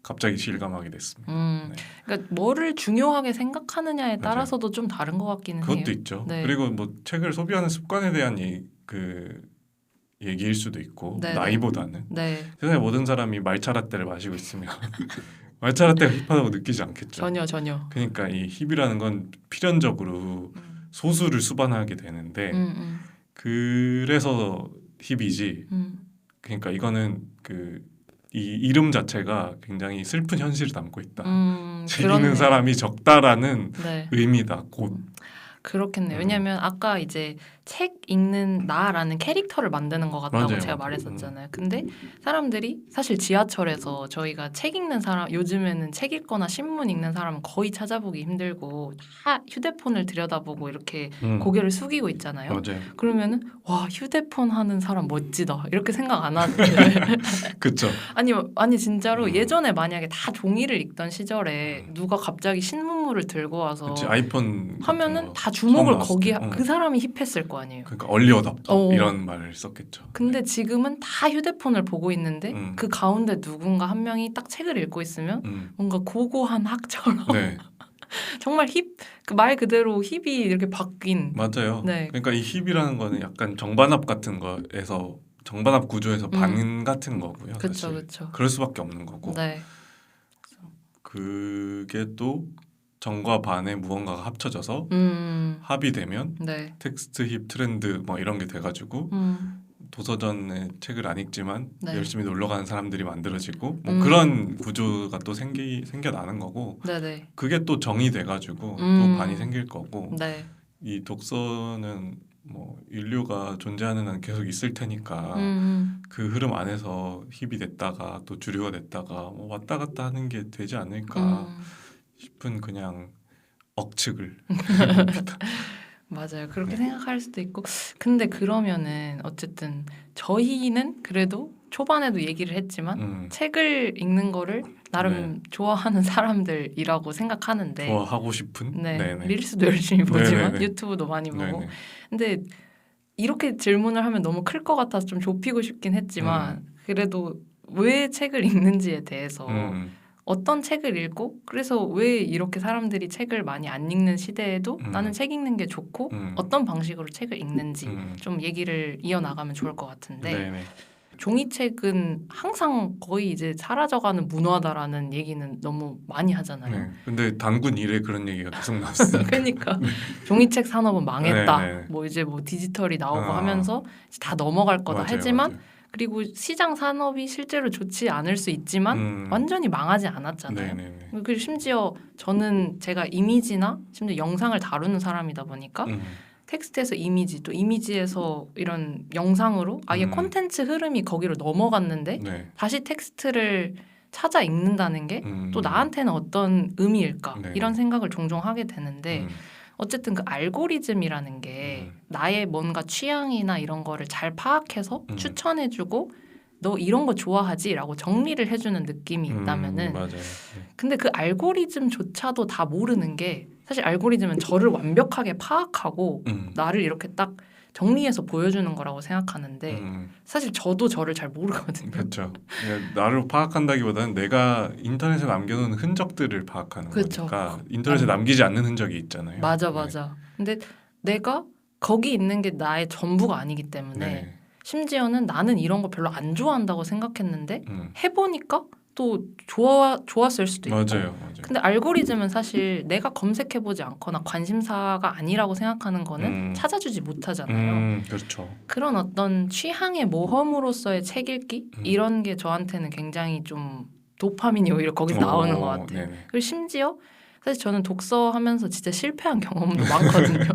Speaker 1: 갑자기 실감하게 됐습니다. 네.
Speaker 2: 그러니까 뭐를 중요하게 생각하느냐에 따라서도 좀 다른 것 같기는 해요.
Speaker 1: 그것도 있죠.
Speaker 2: 네.
Speaker 1: 그리고 뭐 책을 소비하는 습관에 대한 얘기일 수도 있고
Speaker 2: 네네.
Speaker 1: 나이보다는
Speaker 2: 네.
Speaker 1: 세상에 모든 사람이 말차 라떼를 마시고 있으면 말차 라떼가 힙하다고 느끼지 않겠죠.
Speaker 2: 전혀.
Speaker 1: 그러니까 이 힙이라는 건 필연적으로 소수를 수반하게 되는데 그래서 힙이지. 그러니까 이거는 이 이름 자체가 굉장히 슬픈 현실을 담고 있다. 즐기는 사람이 적다라는
Speaker 2: 네.
Speaker 1: 의미다. 곧.
Speaker 2: 그렇겠네요. 왜냐하면 아까 이제 책 읽는 나라는 캐릭터를 만드는 것 같다고
Speaker 1: 맞아요.
Speaker 2: 제가 말했었잖아요. 근데 사람들이 사실 지하철에서 저희가 책 읽는 사람 요즘에는 책 읽거나 신문 읽는 사람은 거의 찾아보기 힘들고 다 휴대폰을 들여다보고 이렇게 고개를 숙이고 있잖아요.
Speaker 1: 맞아요.
Speaker 2: 그러면은 와 휴대폰 하는 사람 멋지다 이렇게 생각 안 하는데
Speaker 1: 그렇죠.
Speaker 2: 아니 진짜로 예전에 만약에 다 종이를 읽던 시절에 누가 갑자기 신문물을 들고 와서
Speaker 1: 그치, 아이폰
Speaker 2: 하면은 다
Speaker 1: 처음
Speaker 2: 주목을
Speaker 1: 나왔을
Speaker 2: 거기에
Speaker 1: 때,
Speaker 2: 그 사람이 힙했을 거예요. 거 아니에요.
Speaker 1: 그러니까 얼리 어답터 이런 말을 썼겠죠.
Speaker 2: 근데 지금은 다 휴대폰을 보고 있는데 그 가운데 누군가 한 명이 딱 책을 읽고 있으면 뭔가 고고한 학처럼
Speaker 1: 네.
Speaker 2: 정말 그 말 그대로 힙이 이렇게 바뀐.
Speaker 1: 맞아요.
Speaker 2: 네.
Speaker 1: 그러니까 이 힙이라는 거는 약간 정반합 같은 거에서 정반합 구조에서 반 같은 거고요.
Speaker 2: 그쵸,
Speaker 1: 사실.
Speaker 2: 그쵸.
Speaker 1: 그럴 수밖에 없는 거고.
Speaker 2: 네.
Speaker 1: 그게 또 정과 반의 무언가가 합쳐져서 합이 되면
Speaker 2: 네.
Speaker 1: 텍스트 힙 트렌드 뭐 이런 게 돼가지고 도서전에 책을 안 읽지만
Speaker 2: 네.
Speaker 1: 열심히 놀러 가는 사람들이 만들어지고 뭐 그런 구조가 또 생겨나는 거고
Speaker 2: 네네.
Speaker 1: 그게 또 정이 돼가지고 또 반이 생길 거고
Speaker 2: 네.
Speaker 1: 이 독서는 뭐 인류가 존재하는 한 계속 있을 테니까 그 흐름 안에서 힙이 됐다가 또 주류가 됐다가 뭐 왔다 갔다 하는 게 되지 않을까 싶은 그냥 억측을 해봅니다.
Speaker 2: 맞아요. 그렇게
Speaker 1: 네.
Speaker 2: 생각할 수도 있고. 근데 그러면은 어쨌든 저희는 그래도 초반에도 얘기를 했지만 책을 읽는 거를 나름
Speaker 1: 네.
Speaker 2: 좋아하는 사람들이라고 생각하는데
Speaker 1: 좋아하고 싶은
Speaker 2: 네.
Speaker 1: 네네.
Speaker 2: 릴스도 열심히 보지만
Speaker 1: 네네네.
Speaker 2: 유튜브도 많이 보고
Speaker 1: 네네.
Speaker 2: 근데 이렇게 질문을 하면 너무 클 것 같아서 좀 좁히고 싶긴 했지만 그래도 왜 책을 읽는지에 대해서 어떤 책을 읽고 그래서 왜 이렇게 사람들이 책을 많이 안 읽는 시대에도 나는 책 읽는 게 좋고 어떤 방식으로 책을 읽는지 좀 얘기를 이어나가면 좋을 것 같은데
Speaker 1: 네네.
Speaker 2: 종이책은 항상 거의 이제 사라져가는 문화다라는 얘기는 너무 많이 하잖아요.
Speaker 1: 네. 근데 단군 이래 그런 얘기가 계속 나왔으니까.
Speaker 2: 그러니까 종이책 산업은 망했다.
Speaker 1: 네네.
Speaker 2: 뭐 이제 뭐 디지털이 나오고 하면서 이제 다 넘어갈 거다.
Speaker 1: 맞아요,
Speaker 2: 하지만
Speaker 1: 맞아요.
Speaker 2: 그리고 시장 산업이 실제로 좋지 않을 수 있지만 완전히 망하지 않았잖아요.
Speaker 1: 네네네.
Speaker 2: 그리고 심지어 저는 제가 이미지나 심지어 영상을 다루는 사람이다 보니까 텍스트에서 이미지 또 이미지에서 이런 영상으로 아예 콘텐츠 흐름이 거기로 넘어갔는데
Speaker 1: 네.
Speaker 2: 다시 텍스트를 찾아 읽는다는 게 또 나한테는 어떤 의미일까
Speaker 1: 네.
Speaker 2: 이런 생각을 종종 하게 되는데 어쨌든 그 알고리즘이라는 게 나의 뭔가 취향이나 이런 거를 잘 파악해서 추천해주고 너 이런 거 좋아하지라고 정리를 해주는 느낌이 있다면은
Speaker 1: 맞아요.
Speaker 2: 근데 그 알고리즘조차도 다 모르는 게 사실 알고리즘은 저를 완벽하게 파악하고 나를 이렇게 딱 정리해서 보여주는 거라고 생각하는데 사실 저도 저를 잘 모르거든요.
Speaker 1: 그렇죠. 나를 파악한다기보다는 내가 인터넷에 남겨놓은 흔적들을 파악하는
Speaker 2: 그쵸.
Speaker 1: 거니까 인터넷에 남기지 않는 흔적이 있잖아요.
Speaker 2: 맞아,
Speaker 1: 네.
Speaker 2: 맞아. 근데 내가 거기 있는 게 나의 전부가 아니기 때문에
Speaker 1: 네.
Speaker 2: 심지어는 나는 이런 거 별로 안 좋아한다고 생각했는데 해보니까 또 좋았을 수도 있고.
Speaker 1: 맞아요, 맞아요.
Speaker 2: 근데 알고리즘은 사실 내가 검색해보지 않거나 관심사가 아니라고 생각하는 거는 찾아주지 못하잖아요.
Speaker 1: 그렇죠.
Speaker 2: 그런 어떤 취향의 모험으로서의 책 읽기 이런 게 저한테는 굉장히 좀 도파민이 오히려 거기서 나오는 것 같아요.
Speaker 1: 네네.
Speaker 2: 그리고 심지어 사실 저는 독서하면서 진짜 실패한 경험도 많거든요.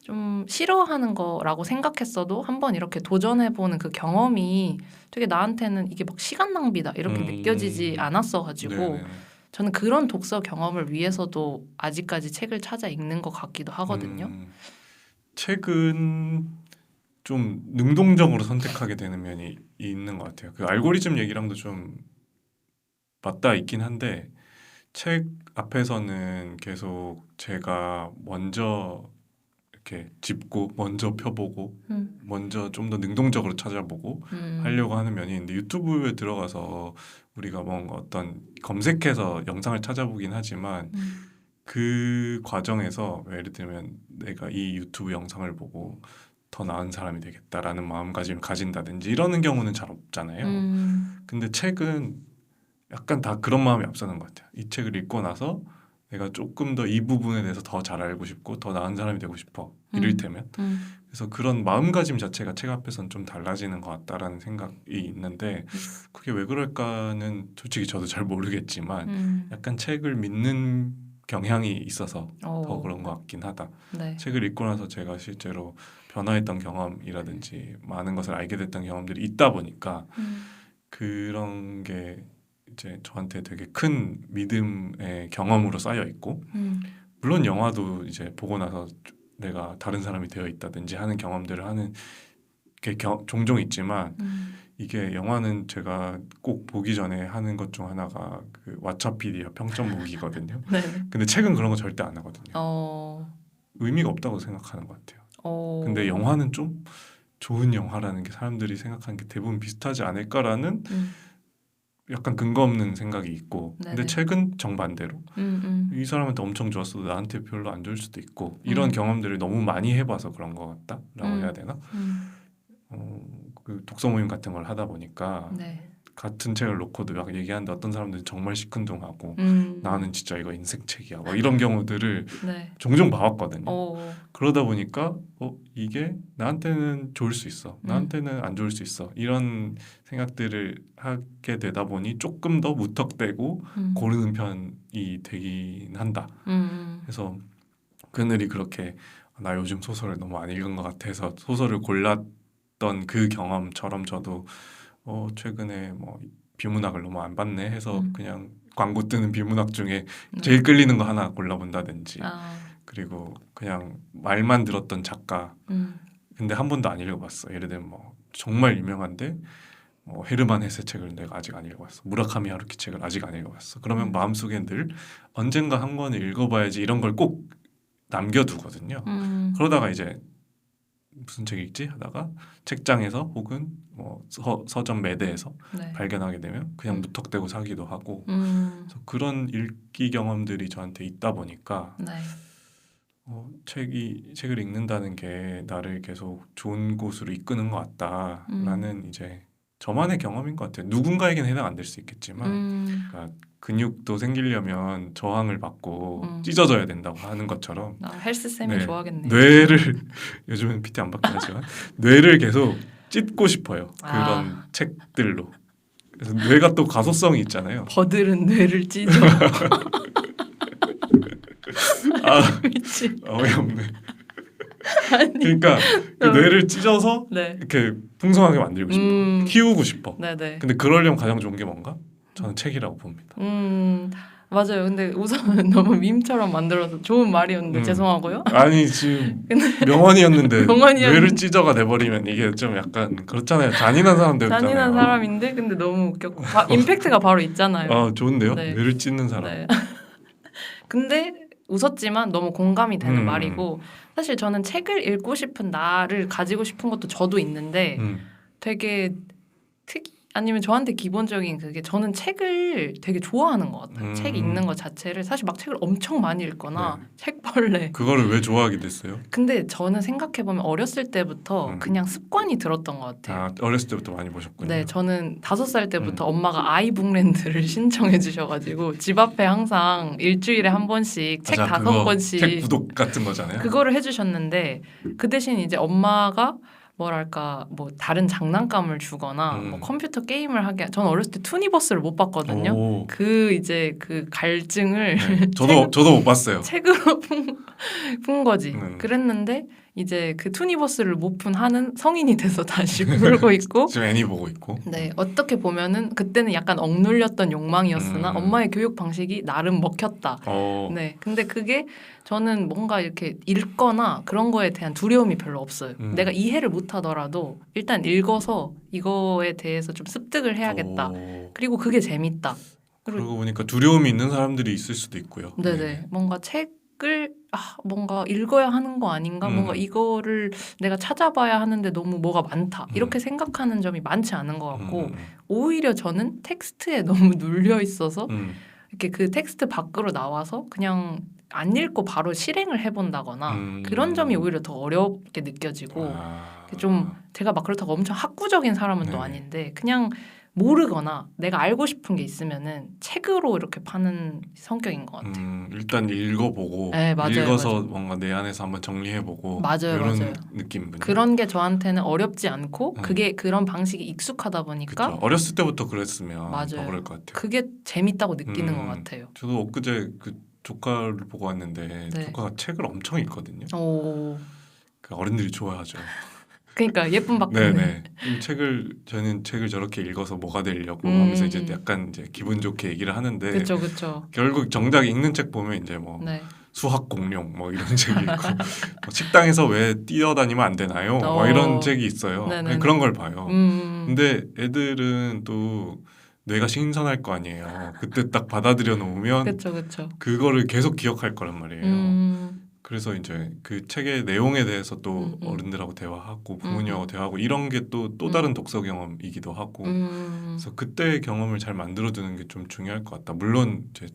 Speaker 2: 좀 싫어하는 거라고 생각했어도 한번 이렇게 도전해보는 그 경험이 되게 나한테는 이게 막 시간 낭비다 이렇게 느껴지지 않았어가지고
Speaker 1: 네네.
Speaker 2: 저는 그런 독서 경험을 위해서도 아직까지 책을 찾아 읽는 것 같기도 하거든요.
Speaker 1: 책은 좀 능동적으로 선택하게 되는 면이 있는 것 같아요. 그 알고리즘 얘기랑도 좀 맞닿아 있긴 한데 책 앞에서는 계속 제가 먼저 이렇게 짚고 먼저 펴보고 먼저 좀 더 능동적으로 찾아보고 하려고 하는 면이 있는데 유튜브에 들어가서 우리가 뭔가 어떤 검색해서 영상을 찾아보긴 하지만 그 과정에서 예를 들면 내가 이 유튜브 영상을 보고 더 나은 사람이 되겠다라는 마음가짐을 가진다든지 이러는 경우는 잘 없잖아요. 근데 책은 약간 다 그런 마음이 앞서는 것 같아요. 이 책을 읽고 나서 내가 조금 더 이 부분에 대해서 더 잘 알고 싶고 더 나은 사람이 되고 싶어. 이를테면. 그래서 그런 마음가짐 자체가 책 앞에서는 좀 달라지는 것 같다라는 생각이 있는데 그게 왜 그럴까는 솔직히 저도 잘 모르겠지만 약간 책을 믿는 경향이 있어서 더 그런 것 같긴 하다.
Speaker 2: 네.
Speaker 1: 책을 읽고 나서 제가 실제로 변화했던 경험이라든지 많은 것을 알게 됐던 경험들이 있다 보니까 그런 게 이제 저한테 되게 큰 믿음의 경험으로 쌓여 있고 물론 영화도 이제 보고 나서 내가 다른 사람이 되어 있다든지 하는 경험들을 하는 게 종종 있지만 이게 영화는 제가 꼭 보기 전에 하는 것 중 하나가 그 왓챠피디아 평점 보기거든요.
Speaker 2: 네.
Speaker 1: 근데 책은 그런 거 절대 안 하거든요. 의미가 없다고 생각하는 것 같아요. 근데 영화는 좀 좋은 영화라는 게 사람들이 생각하는 게 대부분 비슷하지 않을까라는 약간 근거 없는 생각이 있고
Speaker 2: 네네.
Speaker 1: 근데 책은 정반대로 이 사람한테 엄청 좋았어도 나한테 별로 안 좋을 수도 있고 이런 경험들을 너무 많이 해봐서 그런 것 같다라고 해야 되나? 그 독서 모임 같은 걸 하다 보니까
Speaker 2: 네.
Speaker 1: 같은 책을 놓고도 막 얘기하는데 어떤 사람들은 정말 시큰둥하고 나는 진짜 이거 인생 책이야 뭐 이런 경우들을
Speaker 2: 네.
Speaker 1: 종종 봐왔거든요. 그러다 보니까 이게 나한테는 좋을 수 있어 나한테는 안 좋을 수 있어 이런 생각들을 하게 되다 보니 조금 더 무턱대고 고르는 편이 되긴 한다. 그래서 그늘이 그렇게 나 요즘 소설을 너무 안 읽은 것 같아서 소설을 골랐던 그 경험처럼 저도 최근에 뭐 비문학을 너무 안 봤네 해서 그냥 광고 뜨는 비문학 중에 제일 끌리는 거 하나 골라본다든지 그리고 그냥 말만 들었던 작가 근데 한 번도 안 읽어봤어. 예를 들면 뭐 정말 유명한데 헤르만 헤세 책을 내가 아직 안 읽어봤어. 무라카미 하루키 책을 아직 안 읽어봤어. 그러면 마음속에 늘 언젠가 한 권을 읽어봐야지 이런 걸 꼭 남겨두거든요. 그러다가 이제 무슨 책 읽지 하다가 책장에서 혹은 뭐 서점 매대에서
Speaker 2: 네.
Speaker 1: 발견하게 되면 그냥 무턱대고 사기도 하고 그래서 그런 읽기 경험들이 저한테 있다 보니까
Speaker 2: 네.
Speaker 1: 책을 읽는다는 게 나를 계속 좋은 곳으로 이끄는 것 같다라는 이제 저만의 경험인 것 같아요. 누군가에겐 해당 안 될 수 있겠지만 그러니까 근육도 생기려면 저항을 받고 찢어져야 된다고 하는 것처럼
Speaker 2: 헬스쌤이 좋아하겠네요.
Speaker 1: 뇌를 요즘은 PT 안 받긴 하지만 뇌를 계속 찢고 싶어요. 그런 책들로. 그래서 뇌가 또 가소성이 있잖아요.
Speaker 2: 버들은 뇌를 찢어.
Speaker 1: 미치. 어이없네. 그러니까 그 뇌를 찢어서
Speaker 2: 네.
Speaker 1: 이렇게 풍성하게 만들고 싶어. 키우고 싶어.
Speaker 2: 네네.
Speaker 1: 근데 그러려면 가장 좋은 게 뭔가? 저는 책이라고 봅니다.
Speaker 2: 맞아요. 근데 우선 너무 밈처럼 만들어서 좋은 말이었는데 죄송하고요.
Speaker 1: 아니 지금 명언이었는데 뇌를 찢어가 내버리면 이게 좀 약간 그렇잖아요. 잔인한 사람 되었잖아요.
Speaker 2: 잔인한 사람인데 근데 너무 웃겼고 임팩트가 바로 있잖아요.
Speaker 1: 좋은데요?
Speaker 2: 네.
Speaker 1: 뇌를 찢는 사람.
Speaker 2: 네. 근데 웃었지만 너무 공감이 되는 말이고 사실 저는 책을 읽고 싶은 나를 가지고 싶은 것도 저도 있는데 되게 아니면 저한테 기본적인 그게 저는 책을 되게 좋아하는 것 같아요. 책 읽는 것 자체를 사실 막 책을 엄청 많이 읽거나 책벌레.
Speaker 1: 그거를 왜 좋아하게 됐어요?
Speaker 2: 근데 저는 생각해보면 어렸을 때부터 그냥 습관이 들었던 것 같아요.
Speaker 1: 어렸을 때부터 많이 보셨군요.
Speaker 2: 네, 저는 5살 때부터 엄마가 아이북랜드를 신청해 주셔가지고 집 앞에 항상 일주일에 한 번씩 책 5권씩
Speaker 1: 책 구독 같은 거잖아요.
Speaker 2: 그거를 해주셨는데 그 대신 이제 엄마가 뭐랄까 뭐 다른 장난감을 주거나 뭐 컴퓨터 게임을 하게 저는 어렸을 때 투니버스를 못 봤거든요. 그 이제 그 갈증을
Speaker 1: 저도 못 봤어요.
Speaker 2: 책으로 푼 거지. 그랬는데 이제 그 투니버스를 못 푼 한은 성인이 돼서 다시 풀고 있고
Speaker 1: 지금 애니 보고 있고.
Speaker 2: 네, 어떻게 보면은 그때는 약간 억눌렸던 욕망이었으나 엄마의 교육 방식이 나름 먹혔다. 네, 근데 그게 저는 뭔가 이렇게 읽거나 그런 거에 대한 두려움이 별로 없어요. 내가 이해를 못하더라도 일단 읽어서 이거에 대해서 좀 습득을 해야겠다. 그리고 그게 재밌다.
Speaker 1: 그러고 보니까 두려움이 있는 사람들이 있을 수도 있고요.
Speaker 2: 네네, 뭔가 책을 뭔가 읽어야 하는 거 아닌가? 뭔가 이거를 내가 찾아봐야 하는데 너무 뭐가 많다. 이렇게 생각하는 점이 많지 않은 것 같고 오히려 저는 텍스트에 너무 눌려 있어서 이렇게 그 텍스트 밖으로 나와서 그냥 안 읽고 바로 실행을 해본다거나 그런 점이 오히려 더 어렵게 느껴지고 좀 제가 막 그렇다고 엄청 학구적인 사람은 또 아닌데 그냥 모르거나 내가 알고 싶은 게 있으면은 책으로 이렇게 파는 성격인 것 같아요.
Speaker 1: 일단 읽어보고
Speaker 2: 네, 맞아요,
Speaker 1: 읽어서
Speaker 2: 맞아요.
Speaker 1: 뭔가 내 안에서 한번 정리해보고
Speaker 2: 맞아요,
Speaker 1: 이런
Speaker 2: 맞아요.
Speaker 1: 느낌이군요.
Speaker 2: 그런 게 저한테는 어렵지 않고 그게 그런 방식이 익숙하다 보니까
Speaker 1: 그쵸. 어렸을 때부터 그랬으면
Speaker 2: 맞아요.
Speaker 1: 더 그럴 것 같아요.
Speaker 2: 그게 재밌다고 느끼는 것 같아요.
Speaker 1: 저도 엊그제 그 조카를 보고 왔는데
Speaker 2: 네.
Speaker 1: 조카가 책을 엄청 읽거든요.
Speaker 2: 오.
Speaker 1: 그 어른들이 좋아하죠.
Speaker 2: 그러니까 예쁜 박근혜.
Speaker 1: 네네. 저는 책을 저렇게 읽어서 뭐가 되려고 하면서 이제 약간 이제 기분 좋게 얘기를 하는데
Speaker 2: 그렇죠.
Speaker 1: 결국 정작 읽는 책 보면 이제 뭐
Speaker 2: 네.
Speaker 1: 수학 공룡 뭐 이런 책이 있고 뭐 식당에서 왜 뛰어다니면 안 되나요? 뭐 이런 책이 있어요.
Speaker 2: 네네네.
Speaker 1: 그런 걸 봐요. 근데 애들은 또 뇌가 신선할 거 아니에요. 그때 딱 받아들여 놓으면
Speaker 2: 그렇죠.
Speaker 1: 그거를 계속 기억할 거란 말이에요. 그래서 이제 그 책의 내용에 대해서 또 어른들하고 대화하고 부모님하고 대화하고 이런 게 또 다른 독서 경험이기도 하고 그래서 그때의 경험을 잘 만들어두는 게 좀 중요할 것 같다. 물론 이제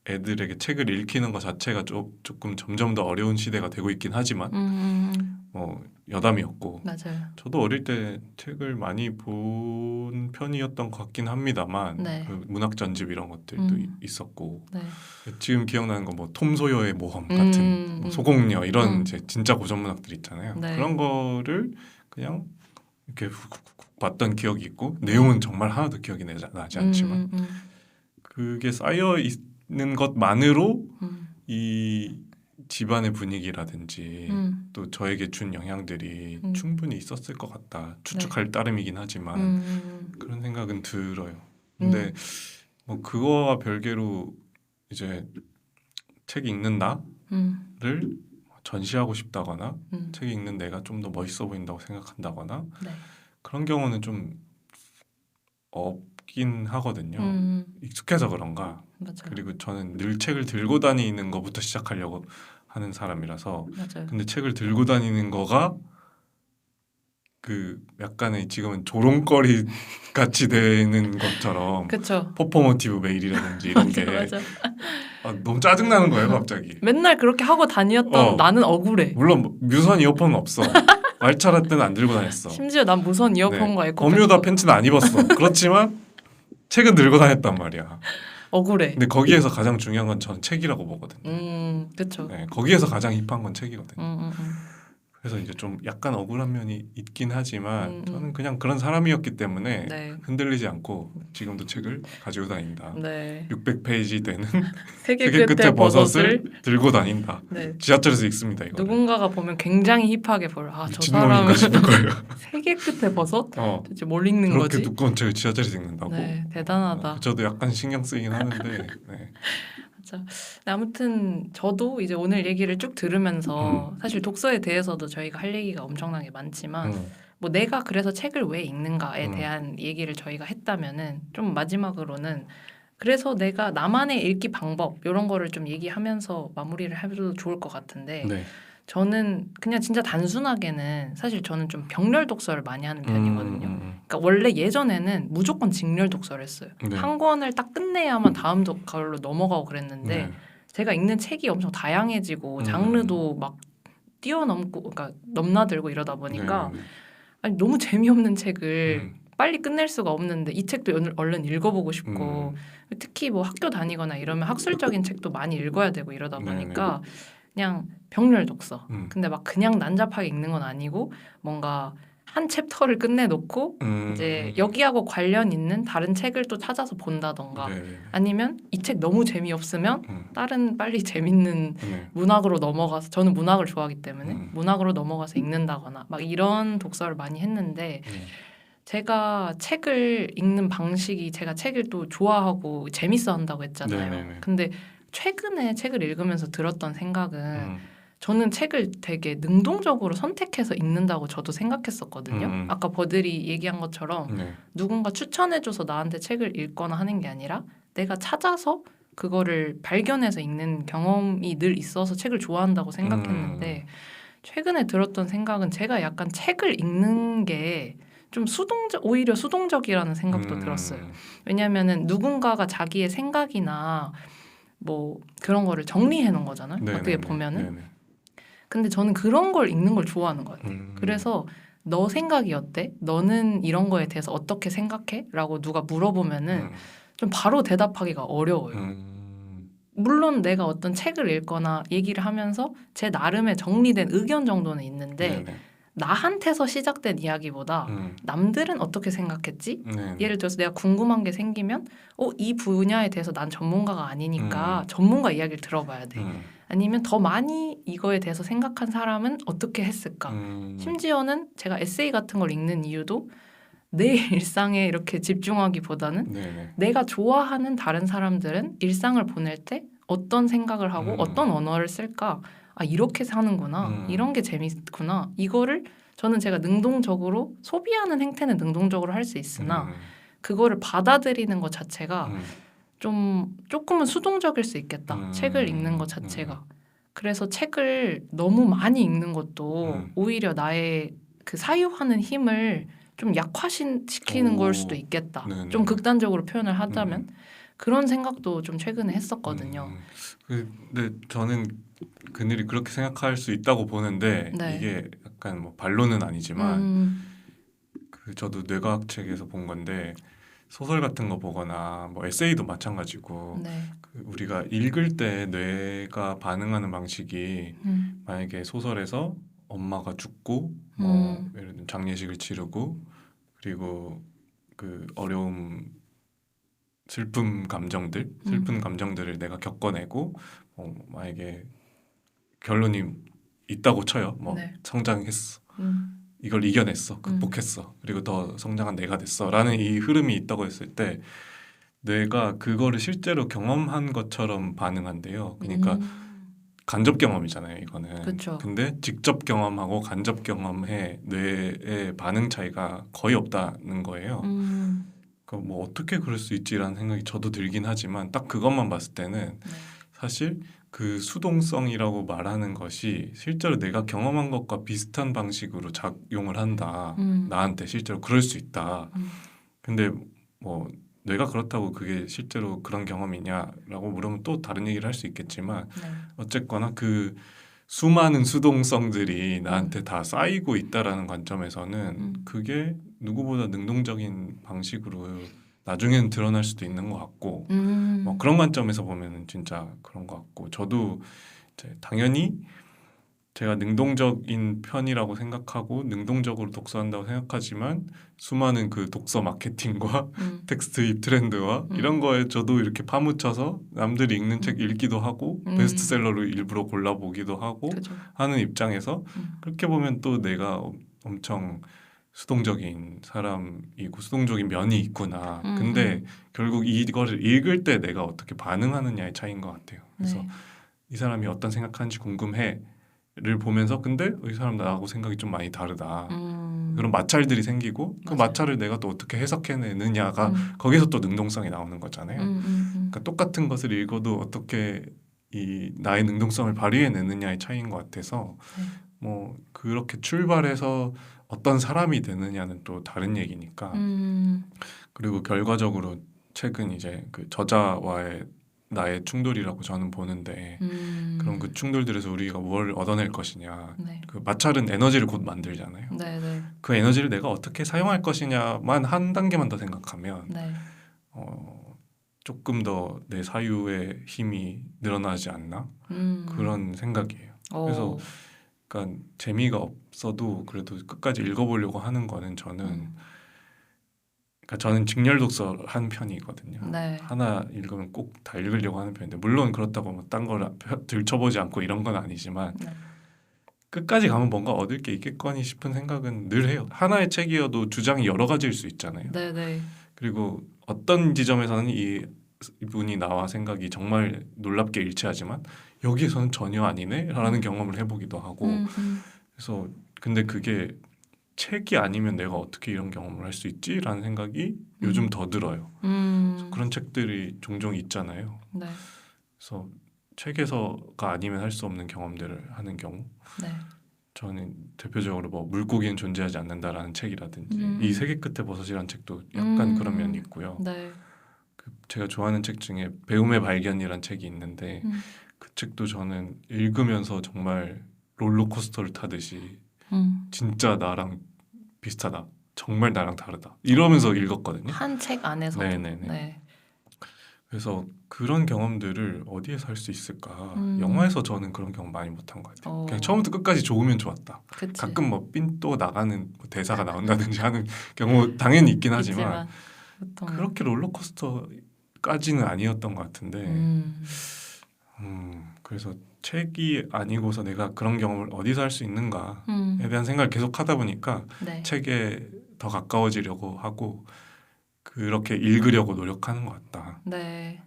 Speaker 1: 애들에게 책을 읽히는 것 자체가 조금 점점 더 어려운 시대가 되고 있긴 하지만 뭐 여담이었고
Speaker 2: 맞아요.
Speaker 1: 저도 어릴 때 책을 많이 본 편이었던 것 같긴 합니다만
Speaker 2: 네.
Speaker 1: 그 문학 전집 이런 것들도 있었고
Speaker 2: 네.
Speaker 1: 지금 기억나는 건 뭐 톰 소여의 모험 같은 뭐 소공녀 이런 이제 진짜 고전 문학들 있잖아요.
Speaker 2: 네.
Speaker 1: 그런 거를 그냥 이렇게 훅훅훅 봤던 기억이 있고 내용은 정말 하나도 기억이 나지 않지만 그게 쌓여 있는 것만으로 이 집안의 분위기라든지 또 저에게 준 영향들이 충분히 있었을 것 같다. 추측할 따름이긴 하지만 그런 생각은 들어요. 근데 뭐 그거와 별개로 이제 책 읽는다를 전시하고 싶다거나 책 읽는 내가 좀 더 멋있어 보인다고 생각한다거나
Speaker 2: 네.
Speaker 1: 그런 경우는 좀 없긴 하거든요. 익숙해서 그런가.
Speaker 2: 맞아요.
Speaker 1: 그리고 저는 늘 책을 들고 다니는 것부터 시작하려고 하는 사람이라서
Speaker 2: 맞아요.
Speaker 1: 근데 책을 들고 다니는 거가 그 약간의 지금은 조롱거리 같이 되는 것처럼
Speaker 2: 그쵸.
Speaker 1: 퍼포머티브 메일이라든지 이런 게
Speaker 2: 맞아.
Speaker 1: 너무 짜증나는 거예요 갑자기.
Speaker 2: 맨날 그렇게 하고 다녔던 나는 억울해.
Speaker 1: 물론 무선 이어폰은 없어. 말차라 때는 안 들고 다녔어.
Speaker 2: 심지어 난 무선 이어폰과 에코백
Speaker 1: 버뮤다 팬츠는 안 입었어. 그렇지만 책은 들고 다녔단 말이야.
Speaker 2: 억울해.
Speaker 1: 근데 거기에서 가장 중요한 건 저는 책이라고 보거든요.
Speaker 2: 그렇죠.
Speaker 1: 네, 거기에서 가장 힙한 건 책이거든요. 그래서 이제 좀 약간 억울한 면이 있긴 하지만 저는 그냥 그런 사람이었기 때문에
Speaker 2: 네.
Speaker 1: 흔들리지 않고 지금도 책을 가지고 다닌다.
Speaker 2: 네.
Speaker 1: 600페이지 되는
Speaker 2: 세계
Speaker 1: 세계
Speaker 2: 끝에
Speaker 1: 끝에 버섯을 들고 다닌다.
Speaker 2: 네.
Speaker 1: 지하철에서 읽습니다. 이거.
Speaker 2: 누군가가 보면 굉장히 힙하게 볼. 저
Speaker 1: 미친놈인가
Speaker 2: 사람은
Speaker 1: 싶을 거예요.
Speaker 2: 세계 끝에 버섯? 대체 뭘 읽는
Speaker 1: 저렇게
Speaker 2: 거지?
Speaker 1: 두꺼운 책을 지하철에서 읽는다고?
Speaker 2: 네, 대단하다.
Speaker 1: 저도 약간 신경 쓰이긴 하는데. 네.
Speaker 2: 맞아. 아무튼 저도 이제 오늘 얘기를 쭉 들으면서 사실 독서에 대해서도 저희가 할 얘기가 엄청나게 많지만 뭐 내가 그래서 책을 왜 읽는가에 대한 얘기를 저희가 했다면은 좀 마지막으로는 그래서 내가 나만의 읽기 방법 이런 거를 좀 얘기하면서 마무리를 해도 좋을 것 같은데
Speaker 1: 네.
Speaker 2: 저는 그냥 진짜 단순하게는 사실 저는 좀 병렬 독서를 많이 하는 편이거든요. 그러니까 원래 예전에는 무조건 직렬 독서를 했어요.
Speaker 1: 네.
Speaker 2: 한 권을 딱 끝내야만 다음 걸로 넘어가고 그랬는데
Speaker 1: 네.
Speaker 2: 제가 읽는 책이 엄청 다양해지고 장르도 막 뛰어넘고 그러니까 넘나들고 이러다 보니까
Speaker 1: 네.
Speaker 2: 아니, 너무 재미없는 책을 빨리 끝낼 수가 없는데 이 책도 얼른 읽어보고 싶고 특히 뭐 학교 다니거나 이러면 학술적인 책도 많이 읽어야 되고 이러다 보니까 그냥 병렬 독서. 근데 막 그냥 난잡하게 읽는 건 아니고 뭔가 한 챕터를 끝내놓고 이제 여기하고 관련 있는 다른 책을 또 찾아서 본다던가 아니면 이 책 너무 재미없으면 다른 빨리 재밌는 문학으로 넘어가서 저는 문학을 좋아하기 때문에 문학으로 넘어가서 읽는다거나 막 이런 독서를 많이 했는데 제가 책을 읽는 방식이 제가 책을 또 좋아하고 재밌어 한다고 했잖아요. 근데 최근에 책을 읽으면서 들었던 생각은 저는 책을 되게 능동적으로 선택해서 읽는다고 저도 생각했었거든요. 아까 버들이 얘기한 것처럼 누군가 추천해줘서 나한테 책을 읽거나 하는 게 아니라 내가 찾아서 그거를 발견해서 읽는 경험이 늘 있어서 책을 좋아한다고 생각했는데 최근에 들었던 생각은 제가 약간 책을 읽는 게 좀 오히려 수동적이라는 생각도 들었어요. 왜냐하면은 누군가가 자기의 생각이나 뭐 그런 거를 정리해 놓은 거잖아요. 어떻게 보면은. 근데 저는 그런 걸 읽는 걸 좋아하는 것 같아요. 그래서 너 생각이 어때? 너는 이런 거에 대해서 어떻게 생각해? 라고 누가 물어보면은 좀 바로 대답하기가 어려워요. 물론 내가 어떤 책을 읽거나 얘기를 하면서 제 나름의 정리된 의견 정도는 있는데 나한테서 시작된 이야기보다 남들은 어떻게 생각했지? 예를 들어서 내가 궁금한 게 생기면 이 분야에 대해서 난 전문가가 아니니까 전문가 이야기를 들어봐야 돼. 아니면 더 많이 이거에 대해서 생각한 사람은 어떻게 했을까? 심지어는 제가 에세이 같은 걸 읽는 이유도 내 일상에 이렇게 집중하기보다는 내가 좋아하는 다른 사람들은 일상을 보낼 때 어떤 생각을 하고 어떤 언어를 쓸까? 이렇게 사는구나. 이런 게 재밌구나. 이거를 저는 제가 능동적으로 소비하는 행태는 능동적으로 할 수 있으나 그거를 받아들이는 것 자체가 조금은 수동적일 수 있겠다. 책을 읽는 것 자체가. 그래서 책을 너무 많이 읽는 것도 오히려 나의 그 사유하는 힘을 좀 약화시키는 걸 수도 있겠다.
Speaker 1: 네네.
Speaker 2: 좀 극단적으로 표현을 하자면 그런 생각도 좀 최근에 했었거든요.
Speaker 1: 근데 저는 그들이 그렇게 생각할 수 있다고 보는데
Speaker 2: 네.
Speaker 1: 이게 약간 뭐 반론은 아니지만 그 저도 뇌과학 책에서 본 건데 소설 같은 거 보거나 뭐 에세이도 마찬가지고
Speaker 2: 네.
Speaker 1: 그 우리가 읽을 때 뇌가 반응하는 방식이 만약에 소설에서 엄마가 죽고 뭐 예를 들면 장례식을 치르고 그리고 그 어려움 슬픈 감정들을 내가 겪어내고 만약에 결론이 있다고 쳐요. 뭐
Speaker 2: 네.
Speaker 1: 성장했어. 이걸 이겨냈어. 극복했어. 그리고 더 성장한 내가 됐어. 라는 이 흐름이 있다고 했을 때 뇌가 그거를 실제로 경험한 것처럼 반응한대요. 그러니까 간접 경험이잖아요, 이거는.
Speaker 2: 그쵸.
Speaker 1: 근데 직접 경험하고 간접 경험의 뇌의 반응 차이가 거의 없다는 거예요. 그러니까 뭐 어떻게 그럴 수 있지라는 생각이 저도 들긴 하지만 딱 그것만 봤을 때는
Speaker 2: 네.
Speaker 1: 사실 그 수동성이라고 말하는 것이 실제로 내가 경험한 것과 비슷한 방식으로 작용을 한다. 나한테 실제로 그럴 수 있다. 근데 뭐 뇌가 그렇다고 그게 실제로 그런 경험이냐라고 물으면 또 다른 얘기를 할 수 있겠지만
Speaker 2: 네.
Speaker 1: 어쨌거나 그 수많은 수동성들이 나한테 다 쌓이고 있다라는 관점에서는 그게 누구보다 능동적인 방식으로 나중에는 드러날 수도 있는 것 같고 뭐 그런 관점에서 보면은 진짜 그런 것 같고 저도 이제 당연히 제가 능동적인 편이라고 생각하고 능동적으로 독서한다고 생각하지만 수많은 그 독서 마케팅과 텍스트입 트렌드와 이런 거에 저도 이렇게 파묻혀서 남들이 읽는 책 읽기도 하고 베스트셀러를 일부러 골라보기도 하고
Speaker 2: 그죠.
Speaker 1: 하는 입장에서 그렇게 보면 또 내가 엄청 수동적인 사람이고 수동적인 면이 있구나. 근데 결국 이거를 읽을 때 내가 어떻게 반응하느냐의 차이인 것 같아요. 그래서
Speaker 2: 네.
Speaker 1: 이 사람이 어떤 생각하는지 궁금해를 보면서 근데 이 사람 나하고 생각이 좀 많이 다르다. 그런 마찰들이 생기고 그
Speaker 2: 맞아요.
Speaker 1: 마찰을 내가 또 어떻게 해석해내느냐가 거기서 또 능동성이 나오는 거잖아요. 그러니까 똑같은 것을 읽어도 어떻게 이 나의 능동성을 발휘해내느냐의 차이인 것 같아서
Speaker 2: 네.
Speaker 1: 뭐 그렇게 출발해서 어떤 사람이 되느냐는 또 다른 얘기니까 그리고 결과적으로 책은 이제 그 저자와의 나의 충돌이라고 저는 보는데 그럼 그 충돌들에서 우리가 뭘 얻어낼 것이냐
Speaker 2: 네.
Speaker 1: 그 마찰은 에너지를 곧 만들잖아요.
Speaker 2: 네, 네.
Speaker 1: 그 에너지를 내가 어떻게 사용할 것이냐만 한 단계만 더 생각하면
Speaker 2: 네.
Speaker 1: 조금 더 내 사유의 힘이 늘어나지 않나 그런 생각이에요. 그래서 그러니까 재미가 없어도 그래도 끝까지 읽어보려고 하는 거는 저는 그러니까 저는 직렬 독서 한 편이거든요.
Speaker 2: 네.
Speaker 1: 하나 읽으면 꼭 다 읽으려고 하는 편인데 물론 그렇다고 뭐 딴 걸 들춰보지 않고 이런 건 아니지만
Speaker 2: 네.
Speaker 1: 끝까지 가면 뭔가 얻을 게 있겠거니 싶은 생각은 늘 해요. 하나의 책이어도 주장이 여러 가지일 수 있잖아요.
Speaker 2: 네, 네.
Speaker 1: 그리고 어떤 지점에서는 이분이 나와 생각이 정말 놀랍게 일치하지만 여기에서는 전혀 아니네라는 경험을 해보기도 하고 그래서 근데 그게 책이 아니면 내가 어떻게 이런 경험을 할 수 있지라는 생각이 요즘 더 들어요. 그래서 그런 책들이 종종 있잖아요.
Speaker 2: 네.
Speaker 1: 그래서 책에서가 아니면 할 수 없는 경험들을 하는 경우
Speaker 2: 네.
Speaker 1: 저는 대표적으로 뭐 물고기는 존재하지 않는다라는 책이라든지 이 세계 끝에 버섯이라는 책도 약간 그런 면이 있고요.
Speaker 2: 네.
Speaker 1: 그 제가 좋아하는 책 중에 배움의 발견이라는 책이 있는데 그 책도 저는 읽으면서 정말 롤러코스터를 타듯이 진짜 나랑 비슷하다. 정말 나랑 다르다. 이러면서 읽었거든요.
Speaker 2: 한 책 안에서.
Speaker 1: 네네네.
Speaker 2: 네.
Speaker 1: 그래서 그런 경험들을 어디에서 할 수 있을까? 영화에서 저는 그런 경험 많이 못한 것 같아요. 그냥 처음부터 끝까지 좋으면 좋았다.
Speaker 2: 그치.
Speaker 1: 가끔 뭐 삔또 나가는 뭐 대사가 나온다든지 하는 경우 당연히 있긴 하지만
Speaker 2: 보통.
Speaker 1: 그렇게 롤러코스터까지는 아니었던 것 같은데 그래서 책이 아니고서 내가 그런 경험을 어디서 할 수 있는가에 대한 생각을 계속 하다 보니까
Speaker 2: 네.
Speaker 1: 책에 더 가까워지려고 하고 그렇게 읽으려고 노력하는 것 같다.
Speaker 2: 네.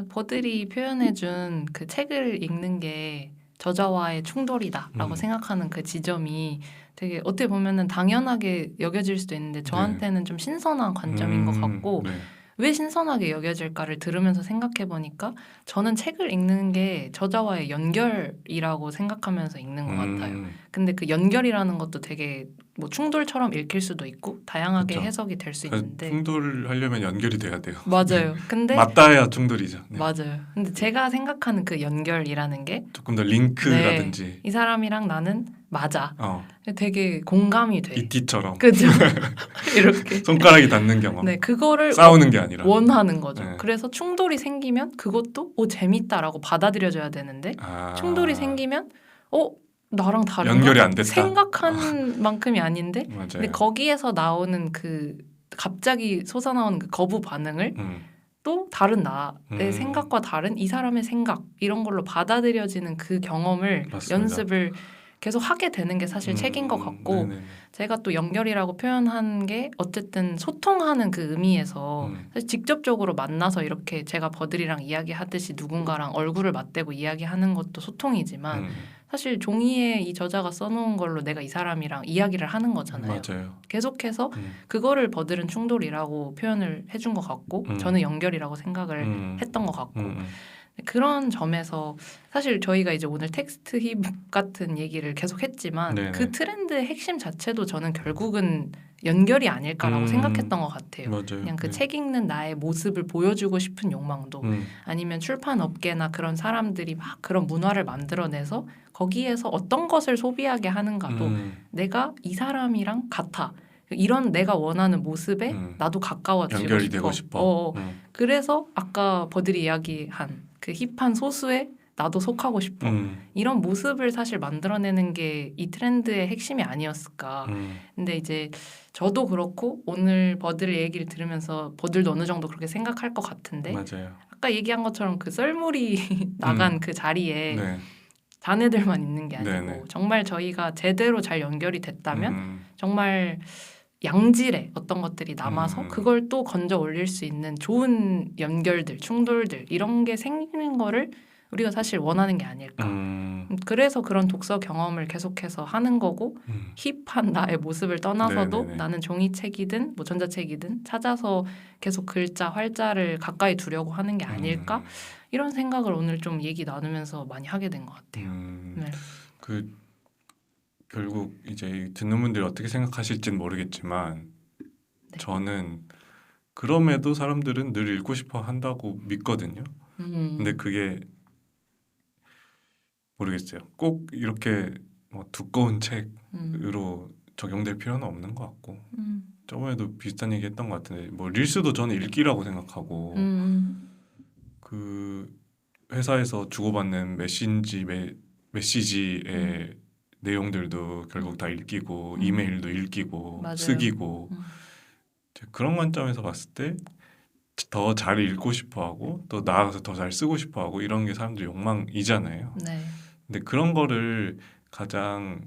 Speaker 2: 버들이 표현해준 그 책을 읽는 게 저자와의 충돌이다라고 생각하는 그 지점이 되게 어떻게 보면은 당연하게 여겨질 수도 있는데 저한테는 좀 신선한 관점인 것 같고
Speaker 1: 네.
Speaker 2: 왜 신선하게 여겨질까를 들으면서 생각해 보니까 저는 책을 읽는 게 저자와의 연결이라고 생각하면서 읽는 것 같아요. 근데 그 연결이라는 것도 되게 뭐 충돌처럼 읽힐 수도 있고 다양하게
Speaker 1: 그쵸.
Speaker 2: 해석이 될 수
Speaker 1: 그러니까
Speaker 2: 있는데
Speaker 1: 충돌하려면 연결이 돼야 돼요.
Speaker 2: 맞아요. 근데
Speaker 1: 맞닿아야 충돌이죠. 네.
Speaker 2: 맞아요. 근데 제가 생각하는 그 연결이라는 게
Speaker 1: 조금 더 링크라든지
Speaker 2: 이 사람이랑 나는 맞아.
Speaker 1: 어,
Speaker 2: 되게 공감이 돼.
Speaker 1: 이티처럼
Speaker 2: 그죠? 이렇게.
Speaker 1: 손가락이 닿는 경험.
Speaker 2: 네, 그거를
Speaker 1: 싸우는 게 아니라.
Speaker 2: 원하는 거죠.
Speaker 1: 네.
Speaker 2: 그래서 충돌이 생기면 그것도 재밌다라고 받아들여져야 되는데 충돌이 생기면 나랑 다른가?
Speaker 1: 연결이 안 됐다.
Speaker 2: 생각한 만큼이 아닌데
Speaker 1: 맞아요.
Speaker 2: 근데 거기에서 나오는 그 갑자기 솟아나오는 그 거부 반응을 또 다른 나의 생각과 다른 이 사람의 생각 이런 걸로 받아들여지는 그 경험을
Speaker 1: 맞습니다.
Speaker 2: 연습을 계속 하게 되는 게 사실 책인 것 같고
Speaker 1: 네네.
Speaker 2: 제가 또 연결이라고 표현한 게 어쨌든 소통하는 그 의미에서 사실 직접적으로 만나서 이렇게 제가 버들이랑 이야기하듯이 누군가랑 얼굴을 맞대고 이야기하는 것도 소통이지만 사실 종이에 이 저자가 써놓은 걸로 내가 이 사람이랑 이야기를 하는 거잖아요.
Speaker 1: 맞아요.
Speaker 2: 계속해서 그거를 버들은 충돌이라고 표현을 해준 것 같고 저는 연결이라고 생각을 했던 것 같고 그런 점에서 사실 저희가 이제 오늘 텍스트 힙 같은 얘기를 계속 했지만
Speaker 1: 네네.
Speaker 2: 그 트렌드의 핵심 자체도 저는 결국은 연결이 아닐까라고 생각했던 것 같아요.
Speaker 1: 맞아요.
Speaker 2: 그냥 그
Speaker 1: 네.
Speaker 2: 책 읽는 나의 모습을 보여주고 싶은 욕망도 아니면 출판 업계나 그런 사람들이 막 그런 문화를 만들어내서 거기에서 어떤 것을 소비하게 하는가도 내가 이 사람이랑 같아. 이런 내가 원하는 모습에 나도 가까워지고
Speaker 1: 연결이
Speaker 2: 싶어.
Speaker 1: 되고 싶어.
Speaker 2: 그래서 아까 버들이 이야기한 그 힙한 소수에 나도 속하고 싶어. 이런 모습을 사실 만들어내는 게 이 트렌드의 핵심이 아니었을까. 근데 이제 저도 그렇고 오늘 버들의 얘기를 들으면서 버들도 어느 정도 그렇게 생각할 것 같은데
Speaker 1: 맞아요.
Speaker 2: 아까 얘기한 것처럼 그 썰물이 나간 그 자리에
Speaker 1: 네.
Speaker 2: 자네들만 있는 게 아니고
Speaker 1: 네네.
Speaker 2: 정말 저희가 제대로 잘 연결이 됐다면 정말 양질의 어떤 것들이 남아서 그걸 또 건져 올릴 수 있는 좋은 연결들, 충돌들 이런 게 생기는 거를 우리가 사실 원하는 게 아닐까. 그래서 그런 독서 경험을 계속해서 하는 거고 힙한 나의 모습을 떠나서도
Speaker 1: 네네네.
Speaker 2: 나는 종이책이든 뭐 전자책이든 찾아서 계속 글자, 활자를 가까이 두려고 하는 게 아닐까. 이런 생각을 오늘 좀 얘기 나누면서 많이 하게 된 것 같아요. 네.
Speaker 1: 그 결국 이제 듣는 분들이 어떻게 생각하실지는 모르겠지만
Speaker 2: 네.
Speaker 1: 저는 그럼에도 사람들은 늘 읽고 싶어 한다고 믿거든요. 근데 그게 모르겠어요. 꼭 이렇게 뭐 두꺼운 책으로 적용될 필요는 없는 것 같고 저번에도 비슷한 얘기 했던 것 같은데 뭐 릴스도 저는 읽기라고 생각하고 그 회사에서 주고받는 메시지의 내용들도 결국 다 읽히고 이메일도 읽히고
Speaker 2: 맞아요.
Speaker 1: 쓰기고 그런 관점에서 봤을 때 더 잘 읽고 싶어하고 또 나아가서 더 잘 쓰고 싶어하고 이런 게 사람들 욕망이잖아요.
Speaker 2: 네.
Speaker 1: 근데 그런 거를 가장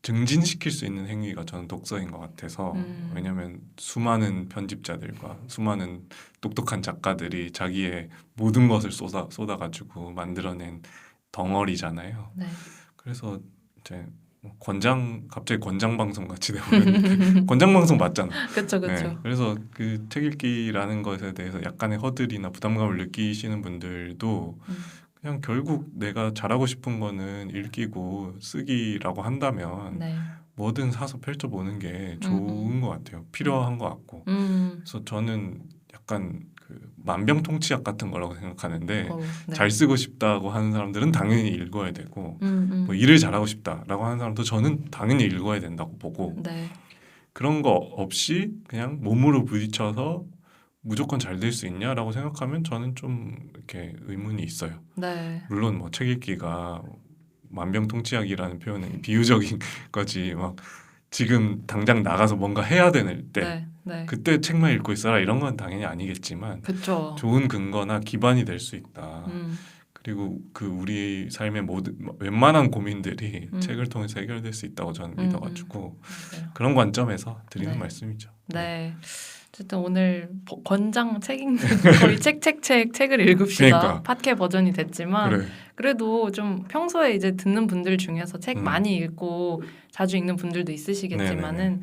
Speaker 1: 증진시킬 수 있는 행위가 저는 독서인 것 같아서 왜냐하면 수많은 편집자들과 수많은 똑똑한 작가들이 자기의 모든 것을 쏟아가지고 만들어낸 덩어리잖아요.
Speaker 2: 네.
Speaker 1: 그래서 이제 갑자기 권장 방송 같이 되면 권장 방송 맞잖아.
Speaker 2: 그렇죠, 그렇죠.
Speaker 1: 네, 그래서 그 책 읽기라는 것에 대해서 약간의 허들이나 부담감을 느끼시는 분들도 그냥 결국 내가 잘하고 싶은 거는 읽기고 쓰기라고 한다면
Speaker 2: 네.
Speaker 1: 뭐든 사서 펼쳐보는 게 좋은 것 같아요. 필요한 것 같고. 그래서 저는 약간 그 만병통치약 같은 거라고 생각하는데
Speaker 2: 네.
Speaker 1: 잘 쓰고 싶다고 하는 사람들은 당연히 읽어야 되고 뭐 일을 잘하고 싶다라고 하는 사람도 저는 당연히 읽어야 된다고 보고
Speaker 2: 네.
Speaker 1: 그런 거 없이 그냥 몸으로 부딪혀서 무조건 잘 될 수 있냐라고 생각하면 저는 좀 이렇게 의문이 있어요.
Speaker 2: 네.
Speaker 1: 물론 뭐 책 읽기가 만병통치약이라는 표현은 비유적인 거지 막 지금 당장 나가서 뭔가 해야 되는 때
Speaker 2: 네. 네.
Speaker 1: 그때 책만 읽고 있어라 이런 건 당연히 아니겠지만
Speaker 2: 그렇죠.
Speaker 1: 좋은 근거나 기반이 될 수 있다. 그리고 그 우리 삶의 모든 웬만한 고민들이 책을 통해서 해결될 수 있다고 저는 믿어가지고 그런 관점에서 드리는
Speaker 2: 네.
Speaker 1: 말씀이죠.
Speaker 2: 네. 어쨌든 오늘 권장 책 읽는 거의 책을 읽읍시다.
Speaker 1: 그러니까.
Speaker 2: 팟캐 버전이 됐지만
Speaker 1: 그래.
Speaker 2: 그래도 좀 평소에 이제 듣는 분들 중에서 책 많이 읽고 자주 읽는 분들도 있으시겠지만은
Speaker 1: 네네네.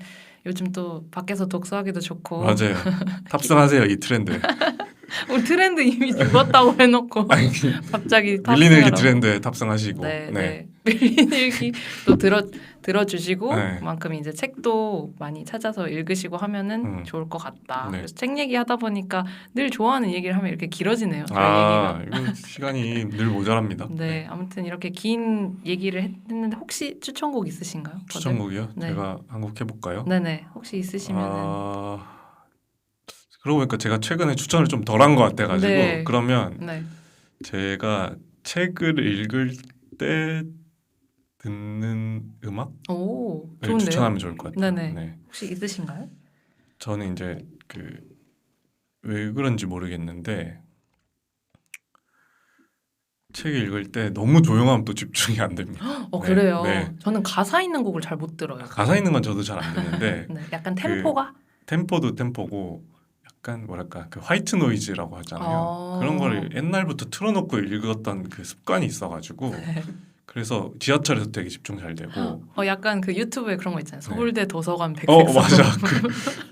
Speaker 2: 요즘 또 밖에서 독서하기도 좋고
Speaker 1: 맞아요. 탑승하세요 이 트렌드.
Speaker 2: 우리 트렌드 이미 죽었다고 해놓고
Speaker 1: 아니,
Speaker 2: 갑자기
Speaker 1: 밀리늘기
Speaker 2: 탑승하라고.
Speaker 1: 트렌드에 탑승하시고.
Speaker 2: 네,
Speaker 1: 네.
Speaker 2: 네. 밀리늘기 또 들어주시고
Speaker 1: 네.
Speaker 2: 그만큼 이제 책도 많이 찾아서 읽으시고 하면은 좋을 것 같다.
Speaker 1: 네.
Speaker 2: 그래서 책 얘기하다 보니까 늘 좋아하는 얘기를 하면 이렇게 길어지네요. 저희
Speaker 1: 아,
Speaker 2: 얘기가.
Speaker 1: 이거 시간이 늘 모자랍니다.
Speaker 2: 네, 아무튼 이렇게 긴 얘기를 했는데 혹시 추천곡 있으신가요?
Speaker 1: 추천곡이요?
Speaker 2: 네.
Speaker 1: 제가 한 곡 해볼까요?
Speaker 2: 네네. 혹시 있으시면은.
Speaker 1: 그러고 보니까 제가 최근에 추천을 좀 덜 한 것 같아가지고
Speaker 2: 네.
Speaker 1: 그러면
Speaker 2: 네.
Speaker 1: 제가 책을 읽을 때 듣는 음악을
Speaker 2: 오, 좋은데요?
Speaker 1: 추천하면 좋을 것 같아요.
Speaker 2: 네네.
Speaker 1: 네.
Speaker 2: 혹시 있으신가요?
Speaker 1: 저는 이제 왜 그런지 모르겠는데 책 읽을 때 너무 조용하면 또 집중이 안 됩니다. 네,
Speaker 2: 그래요.
Speaker 1: 네.
Speaker 2: 저는 가사 있는 곡을 잘 못 들어요.
Speaker 1: 가사 있는 건 저도 잘 안 듣는데
Speaker 2: 네, 약간 템포가
Speaker 1: 템포도 템포고 약간 뭐랄까 그 화이트 노이즈라고 하잖아요. 그런 거를 옛날부터 틀어놓고 읽었던 그 습관이 있어가지고
Speaker 2: 네.
Speaker 1: 그래서 지하철에서 되게 집중 잘 되고
Speaker 2: 약간 그 유튜브에 그런 거 있잖아요. 서울대 도서관 백색
Speaker 1: 맞아. 그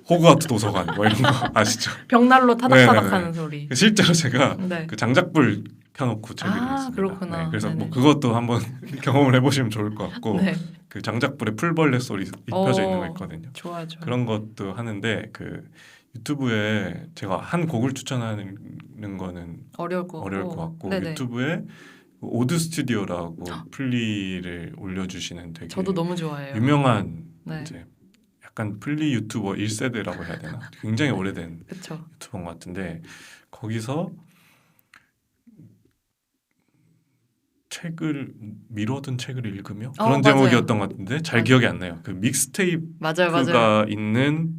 Speaker 1: 호그와트 도서관 뭐 이런 거 아시죠?
Speaker 2: 벽난로 타닥타닥
Speaker 1: 네네네.
Speaker 2: 하는 소리.
Speaker 1: 실제로 제가
Speaker 2: 네.
Speaker 1: 그 장작불 켜놓고 책을 읽습니다.
Speaker 2: 그렇구나.
Speaker 1: 네, 그래서
Speaker 2: 네네.
Speaker 1: 뭐 그것도 한번 경험을 해보시면 좋을 것 같고
Speaker 2: 네.
Speaker 1: 그 장작불에 풀벌레 소리 입혀져 있는 거 있거든요.
Speaker 2: 좋아요.
Speaker 1: 그런 것도 하는데 그 유튜브에 제가 한 곡을 추천하는 거는
Speaker 2: 어려울 것
Speaker 1: 같고
Speaker 2: 네네.
Speaker 1: 유튜브에 오드 스튜디오라고 플리를 올려주시는 되게
Speaker 2: 저도 너무 좋아해요.
Speaker 1: 유명한
Speaker 2: 네.
Speaker 1: 이제 약간 플리 유튜버 1세대라고 해야 되나? 굉장히 오래된
Speaker 2: 그쵸.
Speaker 1: 유튜버인 것 같은데 거기서 미뤄둔 책을 읽으며 그런
Speaker 2: 맞아요.
Speaker 1: 제목이었던 것 같은데 잘
Speaker 2: 맞아요.
Speaker 1: 기억이 안 나요. 그 믹스테이프가
Speaker 2: 맞아요.
Speaker 1: 있는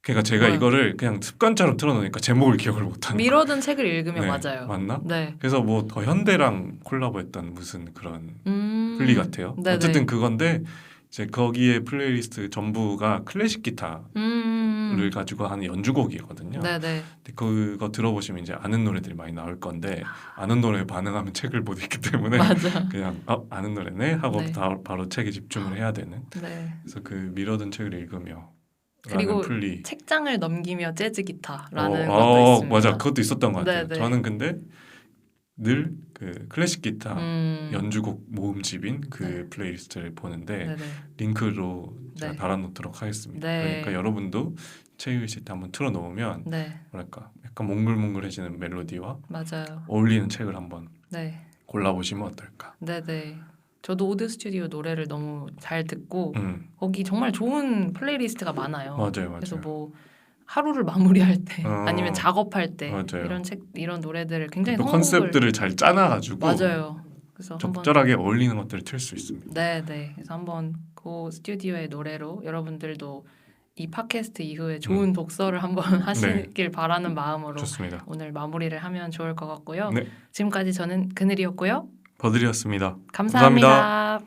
Speaker 1: 그러니까 제가 이거를 그냥 습관처럼 틀어놓으니까 제목을 기억을 못하는
Speaker 2: 미뤄둔 책을 읽으면
Speaker 1: 네,
Speaker 2: 맞아요.
Speaker 1: 맞나?
Speaker 2: 네.
Speaker 1: 그래서 뭐 더 현대랑 콜라보했던 무슨 그런 플리 같아요.
Speaker 2: 네네.
Speaker 1: 어쨌든 그건데 이제 거기에 플레이리스트 전부가 클래식 기타를 가지고 하는 연주곡이거든요.
Speaker 2: 네네.
Speaker 1: 근데 그거 들어보시면 이제 아는 노래들이 많이 나올 건데 아는 노래에 반응하면 책을 못 읽기 때문에
Speaker 2: 맞아.
Speaker 1: 그냥 아는 노래네 하고
Speaker 2: 네.
Speaker 1: 바로 책에 집중을 해야 되는.
Speaker 2: 네.
Speaker 1: 그래서 그 미뤄둔 책을 읽으며
Speaker 2: 그리고
Speaker 1: 플리.
Speaker 2: 책장을 넘기며 재즈 기타라는 것도 있습니다.
Speaker 1: 맞아. 그것도 있었던 것 같아요.
Speaker 2: 네네.
Speaker 1: 저는 근데 늘 그 클래식 기타 연주곡 모음집인 그
Speaker 2: 네.
Speaker 1: 플레이리스트를 보는데
Speaker 2: 네네.
Speaker 1: 링크로 제가
Speaker 2: 네.
Speaker 1: 달아놓도록 하겠습니다.
Speaker 2: 네.
Speaker 1: 그러니까 여러분도 책 읽으실 때 한번 틀어놓으면
Speaker 2: 네.
Speaker 1: 뭐랄까 약간 몽글몽글해지는 멜로디와
Speaker 2: 맞아요.
Speaker 1: 어울리는 책을 한번
Speaker 2: 네.
Speaker 1: 골라보시면 어떨까.
Speaker 2: 네네. 저도 오드 스튜디오 노래를 너무 잘 듣고 거기 정말 좋은 플레이리스트가 많아요.
Speaker 1: 맞아요.
Speaker 2: 그래서 뭐 하루를 마무리할 때 아니면 작업할 때
Speaker 1: 맞아요.
Speaker 2: 이런 노래들을 굉장히
Speaker 1: 또 컨셉들을 잘 짜놔가지고
Speaker 2: 맞아요. 그래서
Speaker 1: 적절하게 어울리는 것들을 틀 수 있습니다.
Speaker 2: 네네. 그래서 한번 그 스튜디오의 노래로 여러분들도 이 팟캐스트 이후에 좋은 독서를 한번 하시길 바라는 마음으로
Speaker 1: 좋습니다.
Speaker 2: 오늘 마무리를 하면 좋을 것 같고요.
Speaker 1: 네.
Speaker 2: 지금까지 저는 그늘이었고요.
Speaker 1: 버들이었습니다.
Speaker 2: 감사합니다.